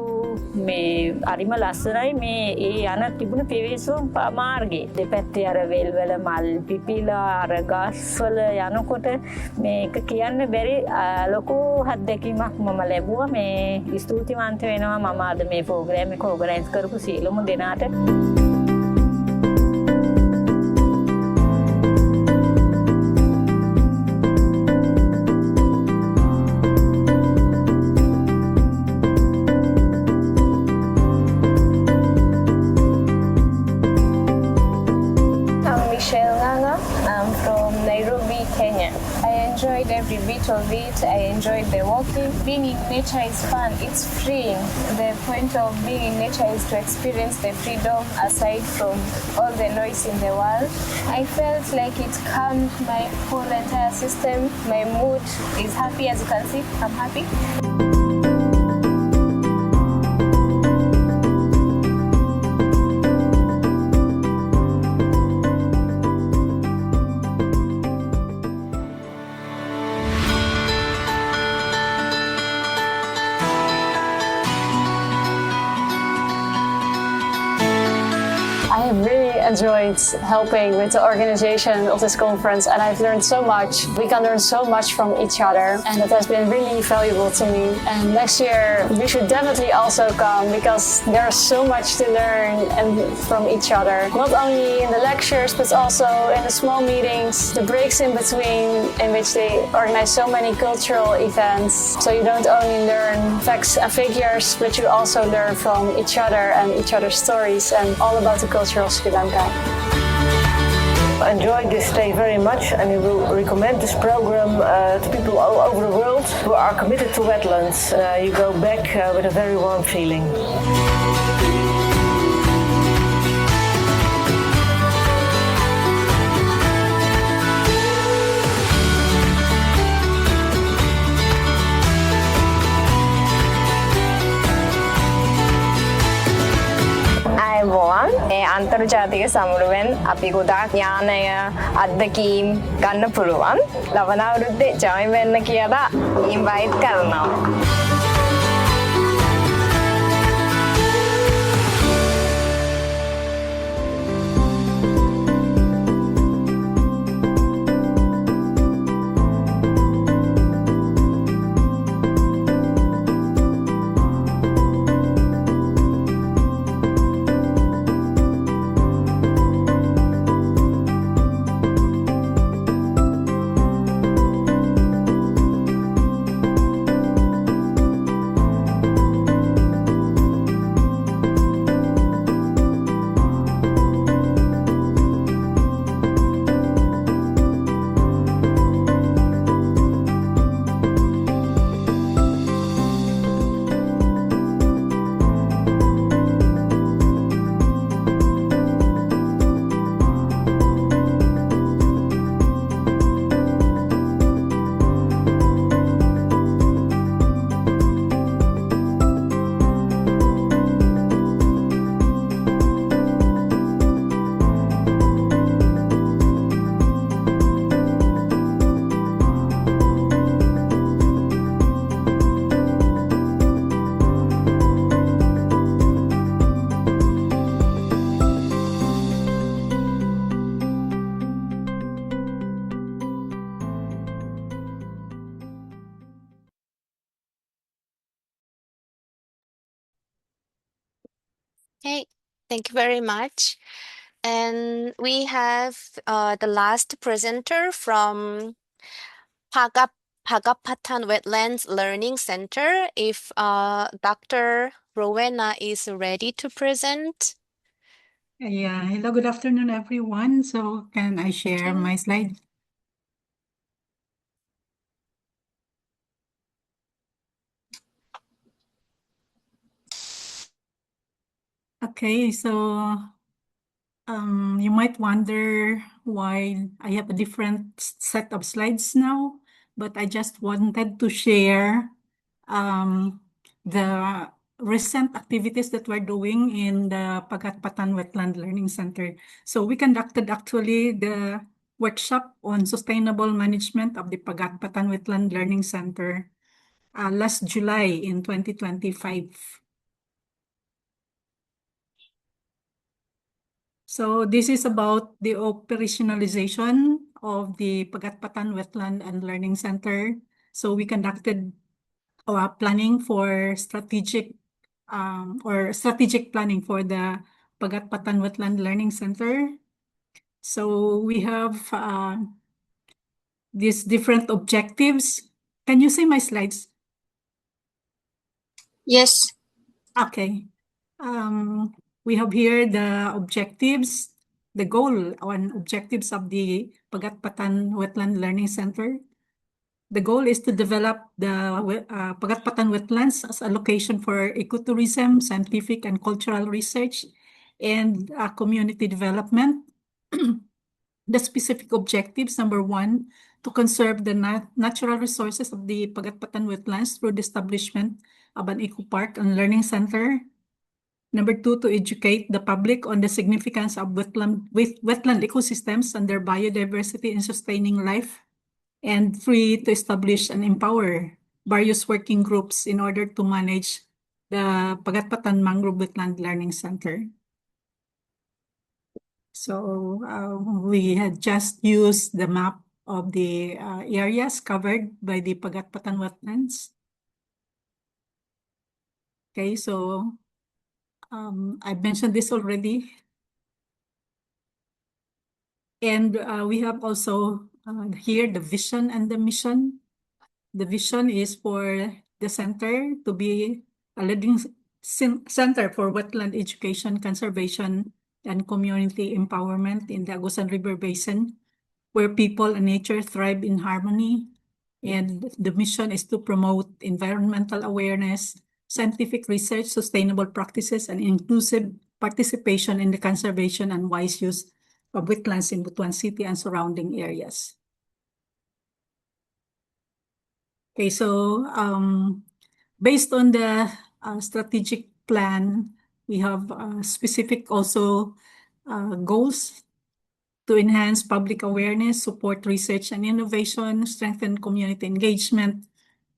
මේ අරිම ලස්සනයි මේ ඒ යන තිබුණ පිවිසුම් මාර්ගේ දෙපැත්තේ අර වෙල්වල මල් පිපිලා අර ගස්වල යනකොට මේක කියන්න බැරි ලොකු අත්දැකීමක් මම ලැබුවා මේ ස්තුතිවන්ත වෙනවා මම අද මේ ප්‍රෝග්‍රෑම් එක ඕගනයිස් කරපු සියලුම දෙනාට Every bit of it. I enjoyed the walking. Being in nature is fun. It's freeing. The point of being in nature is to experience the freedom aside from all the noise in the world. I felt like it calmed my whole entire system. My mood is happy, as you can see. I'm happy. I really enjoyed helping with the organization of this conference, and I've learned so much. We can learn so much from each other, and it has been really valuable to me. And next year we should definitely also come because there's so much to learn and from each other. Not only in the lectures, but also in the small meetings, the breaks in between, in which they organize so many cultural events. So you don't only learn facts and figures, but you also learn from each other and each other's stories and all about the culture of Sri Lanka. I enjoyed this day very much, and we will recommend this program to people all over the world who are committed to wetlands. You go back with a very warm feeling. අයබෝවන් ඒ අන්තර්ජාතික සමුළුවෙන් අපි ගොඩාක් ඥානය අත්දැකීම් ගන්න පුළුවන් ලබන අවුරුද්දේ join වෙන්න කියලා ඉන්වයිට් කරනවා Okay, thank you very much. And we have the last presenter from Pagapatan Wetlands Learning Center. If Dr. Rowena is ready to present. Yeah, hello, good afternoon, everyone. So can I share my slide? Okay, so you might wonder why I have a different set of slides now, but I just wanted to share the recent activities that we're doing in the Pagatpatan Wetland Learning Center. So we conducted actually the workshop on sustainable management of the Pagatpatan Wetland Learning Center last July in 2025. So this is about the operationalization of the Pagatpatan Wetland and Learning Center. So we conducted planning for strategic planning for the Pagatpatan Wetland Learning Center. So we have these different objectives. Can you see my slides? Yes. Okay. We have here the objectives, the goal and objectives of the Pagatpatan Wetland Learning Center. The goal is to develop the Pagatpatan wetlands as a location for ecotourism, scientific and cultural research, and community development. The specific objectives, number one, to conserve the natural resources of the Pagatpatan wetlands through the establishment of an eco park and learning center. Number two, to educate the public on the significance of wetland ecosystems and their biodiversity in sustaining life. And three, to establish and empower various working groups in order to manage the Pagatpatan Mangrove Wetland Learning Center. So we had just used the map of the areas covered by the Pagatpatan wetlands. Okay, so I've mentioned this already. And we have also here the vision and the mission. The vision is for the center to be a leading center for wetland education, conservation, and community empowerment in the Agusan River Basin, where people and nature thrive in harmony. And the mission is to promote environmental awareness, scientific research, sustainable practices, and inclusive participation in the conservation and wise use of wetlands in Butuan City and surrounding areas. Okay, so based on the strategic plan, we have specific also goals to enhance public awareness, support research and innovation, strengthen community engagement,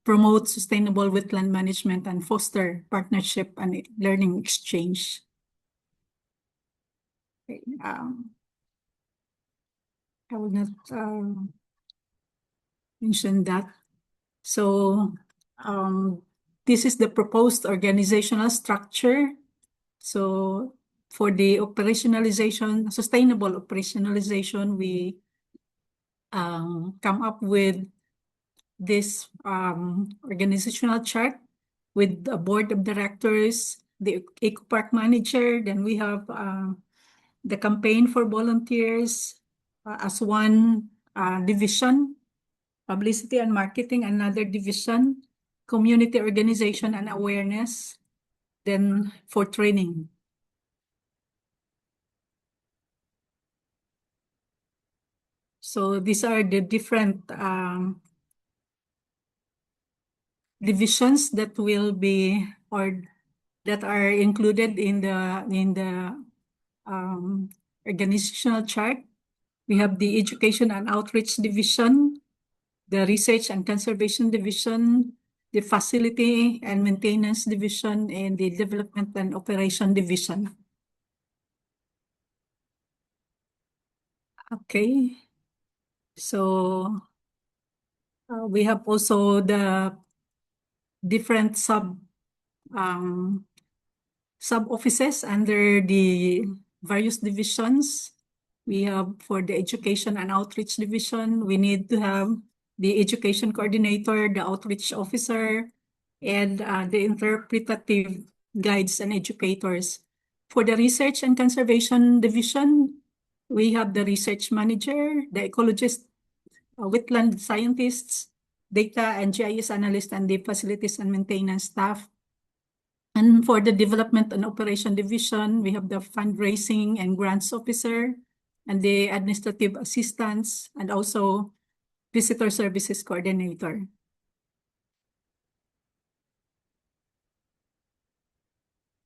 promote sustainable wetland management, and foster partnership and learning exchange. Okay, I will not mention that. So this is the proposed organizational structure. So for the operationalization, sustainable operationalization, we come up with this organizational chart with the board of directors, the eco park manager. Then we have the campaign for volunteers as one division, publicity and marketing, another division, community organization and awareness, then for training. So these are the different divisions that will be or that are included in the organizational chart. We have the education and outreach division, the research and conservation division, the facility and maintenance division, and the development and operation division. Okay, so we have also the different sub offices under the various divisions. We have for the education and outreach division, we need to have the education coordinator, the outreach officer, and the interpretative guides and educators. For the Research and Conservation Division, we have the research manager, the ecologist, wetland scientists, data and GIS analyst, and the facilities and maintenance staff. And for the Development and Operation Division, we have the fundraising and grants officer and the administrative assistants and also visitor services coordinator.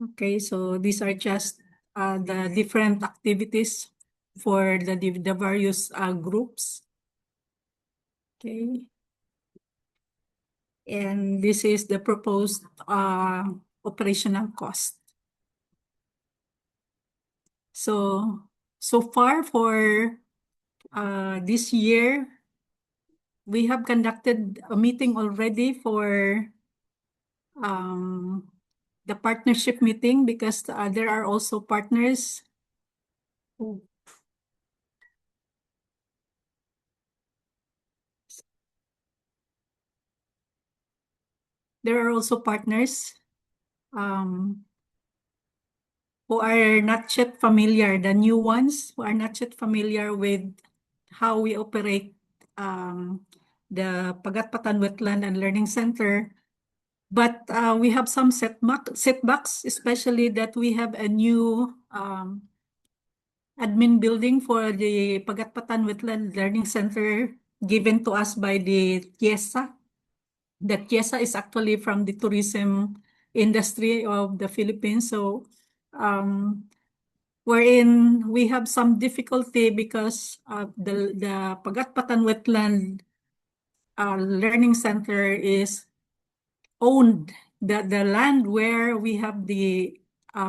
Okay, so these are just the different activities for the various groups. Okay. And this is the proposed operational cost. So far for this year, we have conducted a meeting already for the partnership meeting because there are also partners who who are not yet familiar, the new ones who are not yet familiar with how we operate the Pagatpatan Wetland and Learning Center. But we have some setbacks, especially that we have a new admin building for the Pagatpatan Wetland Learning Center given to us by the TIESA. The TIESA is actually from the tourism industry of the Philippines. So wherein we have some difficulty because the Pagatpatan Wetland Learning Center is owned. The land where we have the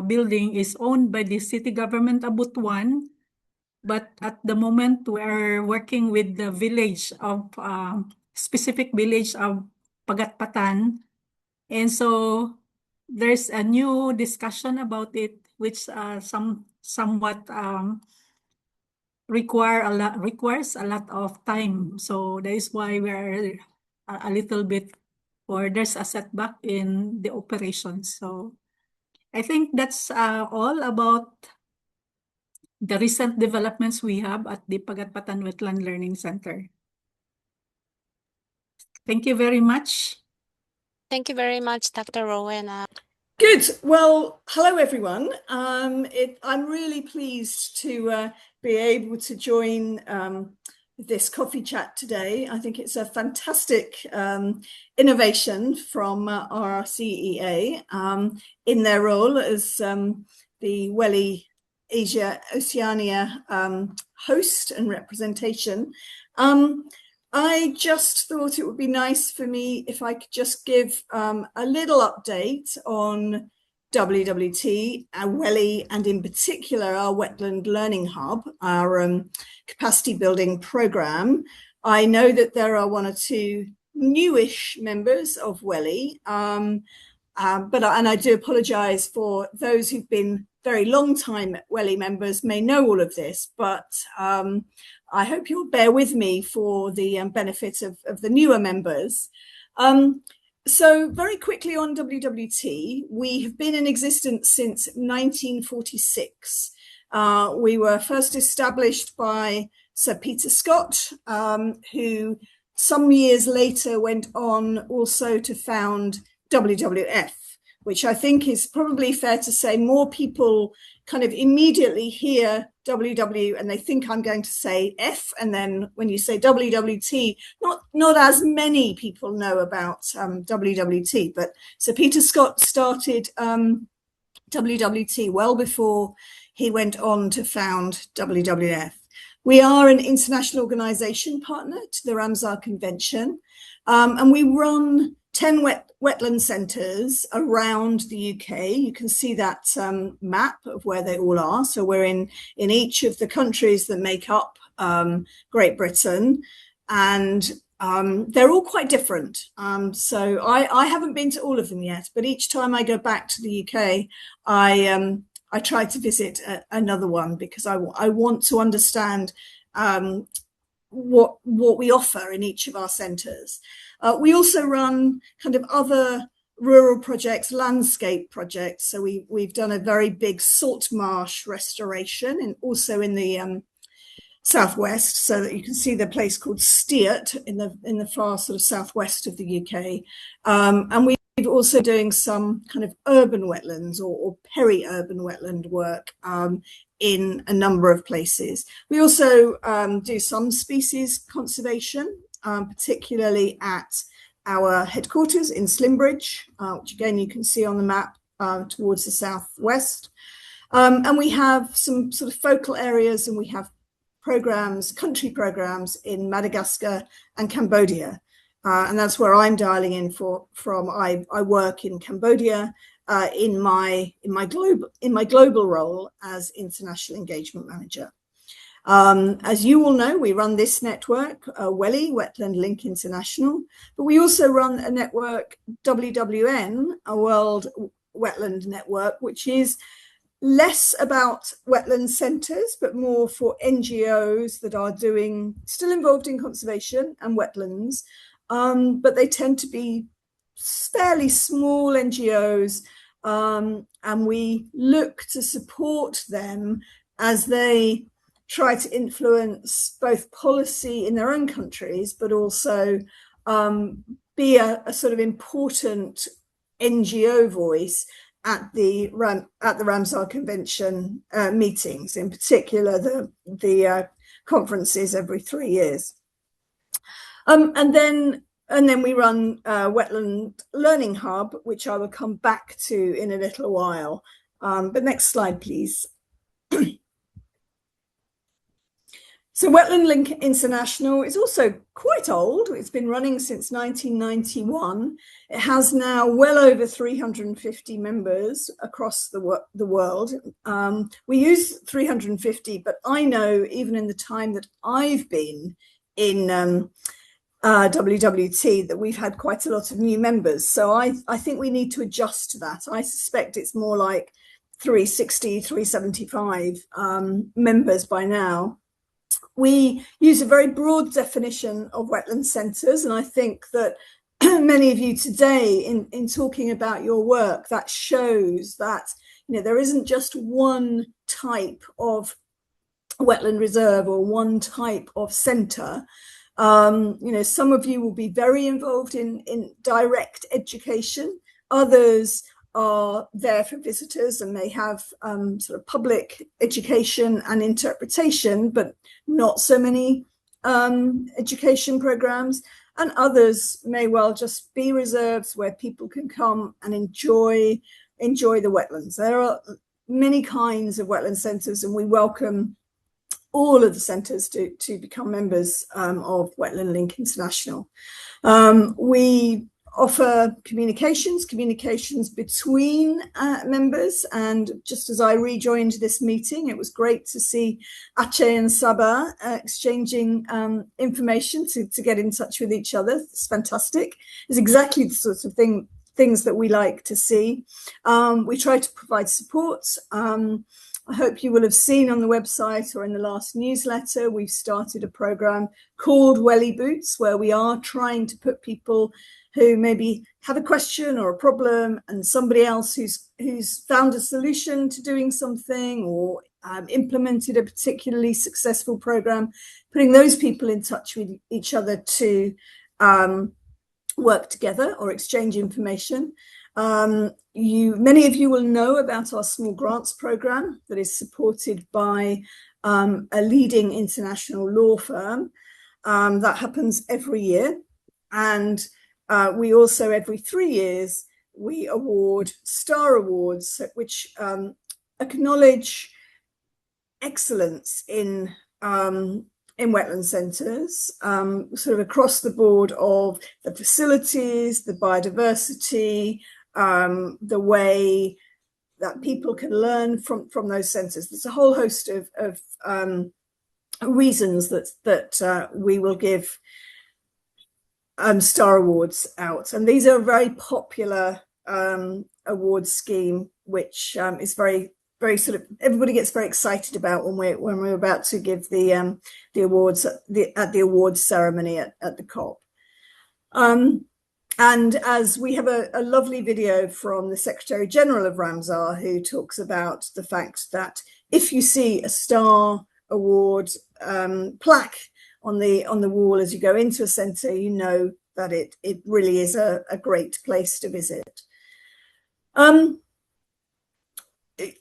building is owned by the city government of Butuan, but at the moment we're working with the village of specific village of Pagatpatan, and so there's a new discussion about it, which somewhat requires a lot of time. So that is why we're a little bit, or there's a setback in the operations. So I think that's all about the recent developments we have at the Pagatpatan Wetland Learning Center. Thank you very much. Thank you very much, Dr. Rowena. Good. Well, hello everyone. I'm really pleased to be able to join this coffee chat today. I think it's a fantastic innovation from our CEA in their role as the WLI Asia-Oceania host and representation. I just thought it would be nice for me if I could just give a little update on WWT, WLI, and in particular our Wetland Learning Hub, our capacity building program. I know that there are one or two newish members of WLI, and I do apologize for those who've been very long time WLI members may know all of this, but I hope you'll bear with me for the benefit of the newer members. So very quickly on WWT, we have been in existence since 1946. We were first established by Sir Peter Scott, who some years later went on also to found WWF, which I think is probably fair to say more people kind of immediately hear WW and they think I'm going to say F, and then when you say WWT, not as many people know about WWT, but Sir Peter Scott started WWT well before he went on to found WWF. We are an international organization partner to the Ramsar Convention, and we run 10 wetland centres around the UK. You can see that map of where they all are. So we're in each of the countries that make up Great Britain, and they're all quite different. So I haven't been to all of them yet, but each time I go back to the UK, I try to visit another one because I want to understand what we offer in each of our centres. We also run kind of other rural projects, landscape projects. So we've done a very big salt marsh restoration, and also in the southwest, so that you can see the place called Steert in the far sort of southwest of the UK. And we're also doing some kind of urban wetlands or peri-urban wetland work in a number of places. We also do some species conservation, particularly at our headquarters in Slimbridge, which again you can see on the map towards the southwest. And we have some sort of focal areas, and we have programs, country programs in Madagascar and Cambodia. And that's where I'm dialing in from. I work in Cambodia in my global role as International Engagement Manager. As you all know, we run this network, WLI, Wetland Link International, but we also run a network, WWN, a World Wetland Network, which is less about wetland centres, but more for NGOs that are still involved in conservation and wetlands, but they tend to be fairly small NGOs, and we look to support them as they try to influence both policy in their own countries, but also be a sort of important NGO voice at the Ramsar Convention meetings, in particular the conferences every 3 years. And then we run Wetland Learning Hub, which I will come back to in a little while. But next slide, please. So Wetland Link International is also quite old. It's been running since 1991. It has now well over 350 members across the world. We use 350, but I know even in the time that I've been in WWT that we've had quite a lot of new members. So I think we need to adjust to that. I suspect it's more like 360, 375 members by now. We use a very broad definition of wetland centres, and I think that many of you today in talking about your work, that shows that there isn't just one type of wetland reserve or one type of centre. Some of you will be very involved in direct education. Others are there for visitors and may have sort of public education and interpretation, but not so many education programs. And others may well just be reserves where people can come and enjoy the wetlands. There are many kinds of wetland centres, and we welcome all of the centres to become members of Wetland Link International. We offer communications between members, and just as I rejoined this meeting, it was great to see Aceh and Sabah exchanging information to get in touch with each other. It's fantastic. It's exactly the sort of things that we like to see. We try to provide support. I hope you will have seen on the website or in the last newsletter, we've started a program called Welly Boots, where we are trying to put people who maybe have a question or a problem and somebody else who's found a solution to doing something or implemented a particularly successful program, putting those people in touch with each other to work together or exchange information. Many of you will know about our small grants program that is supported by a leading international law firm. That happens every year. And we also, every 3 years, we award STAR Awards, which acknowledge excellence in wetland centres, sort of across the board of the facilities, the biodiversity, the way that people can learn from those centres. There's a whole host of reasons that we will give STAR Awards out, and these are a very popular award scheme, which is very sort of, everybody gets very excited about when we're about to give the awards at the awards ceremony at the COP. And as we have a lovely video from the Secretary General of Ramsar, who talks about the fact that if you see a star award plaque on the wall as you go into a centre, you know that it really is a great place to visit.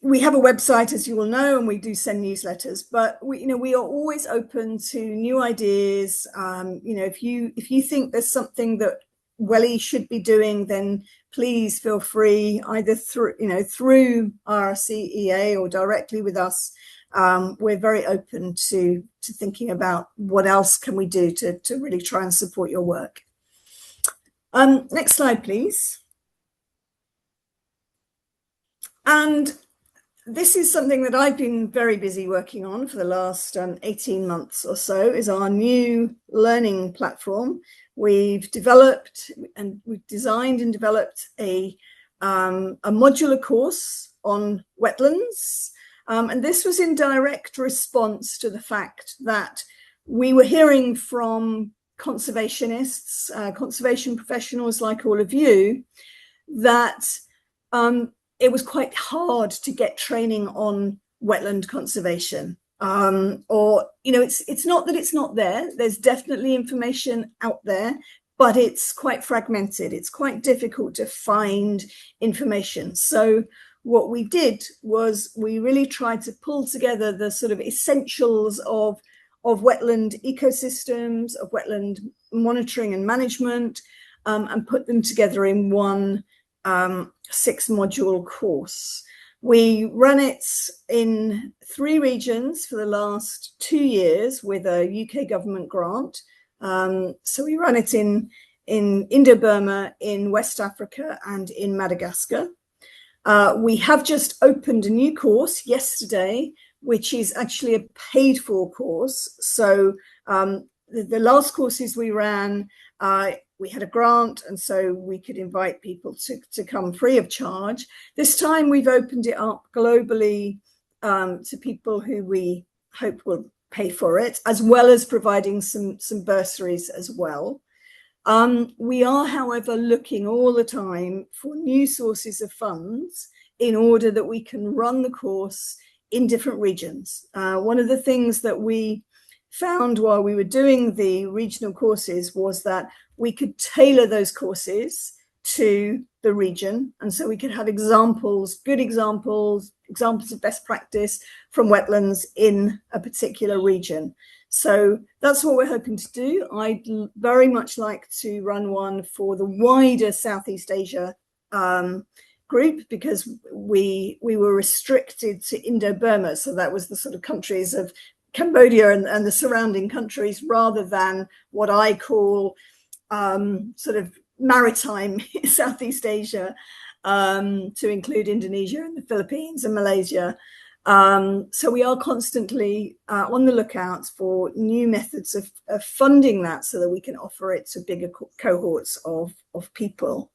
We have a website, as you will know, and we do send newsletters, but we are always open to new ideas. If you think there's something that WLI should be doing, then please feel free, either through RCEA or directly with us. We're very open to thinking about what else can we do to really try and support your work. Next slide, please. And this is something that I've been very busy working on for the last 18 months or so, is our new learning platform. We've developed and we've designed and developed a modular course on wetlands. And this was in direct response to the fact that we were hearing from conservationists, conservation professionals like all of you, that it was quite hard to get training on wetland conservation. It's not that it's not there. There's definitely information out there, but it's quite fragmented. It's quite difficult to find information. So what we did was we really tried to pull together the sort of essentials of wetland ecosystems, of wetland monitoring and management, and put them together in one 6-module course. We run it in 3 regions for the last 2 years with a UK government grant. So we run it in Indo-Burma, in West Africa, and in Madagascar. We have just opened a new course yesterday, which is actually a paid-for course. So the last courses we ran, we had a grant, and so we could invite people to come free of charge. This time we've opened it up globally to people who we hope will pay for it, as well as providing some bursaries as well. We are, however, looking all the time for new sources of funds in order that we can run the course in different regions. One of the things that we found while we were doing the regional courses was that we could tailor those courses to the region. And so we could have examples, good examples of best practice from wetlands in a particular region. So that's what we're hoping to do. I'd very much like to run one for the wider Southeast Asia group, because we were restricted to Indo-Burma. So that was the sort of countries of Cambodia and the surrounding countries, rather than what I call sort of maritime Southeast Asia, to include Indonesia and the Philippines and Malaysia. So we are constantly on the lookout for new methods of funding that, so that we can offer it to bigger cohorts of people.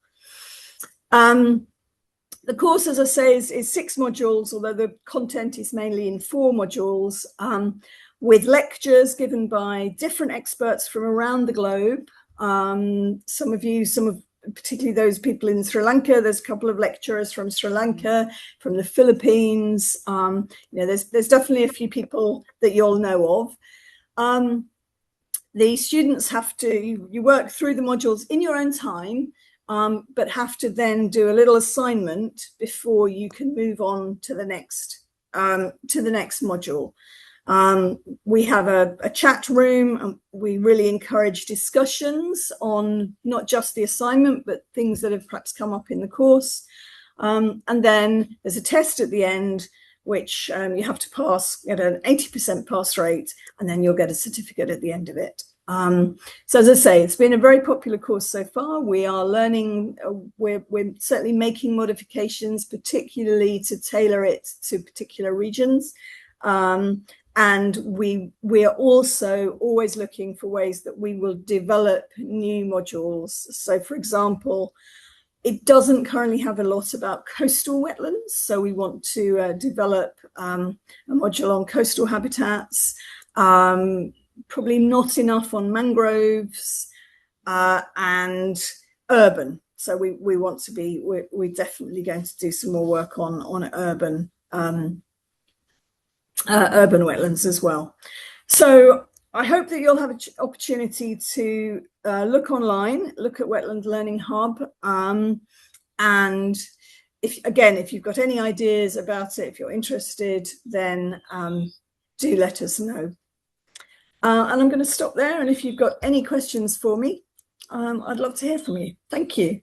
The course, as I say, is 6 modules, although the content is mainly in 4 modules, with lectures given by different experts from around the globe. Particularly those people in Sri Lanka, there's a couple of lecturers from Sri Lanka, from the Philippines. There's definitely a few people that you'll know of. The students have to, you work through the modules in your own time, but have to then do a little assignment before you can move on to the next module. We have a chat room, and we really encourage discussions on not just the assignment, but things that have perhaps come up in the course. And then there's a test at the end, which you have to pass at an 80% pass rate, and then you'll get a certificate at the end of it. So as I say, it's been a very popular course so far. We are learning, we're certainly making modifications, particularly to tailor it to particular regions. And we are also always looking for ways that we will develop new modules. So for example, it doesn't currently have a lot about coastal wetlands. So we want to develop a module on coastal habitats, probably not enough on mangroves, and urban. So we want to be, we're definitely going to do some more work on urban urban wetlands as well. So I hope that you'll have an opportunity to look online, look at Wetland Learning Hub, and if you've got any ideas about it, if you're interested, then do let us know. And I'm going to stop there. And if you've got any questions for me, I'd love to hear from you. Thank you.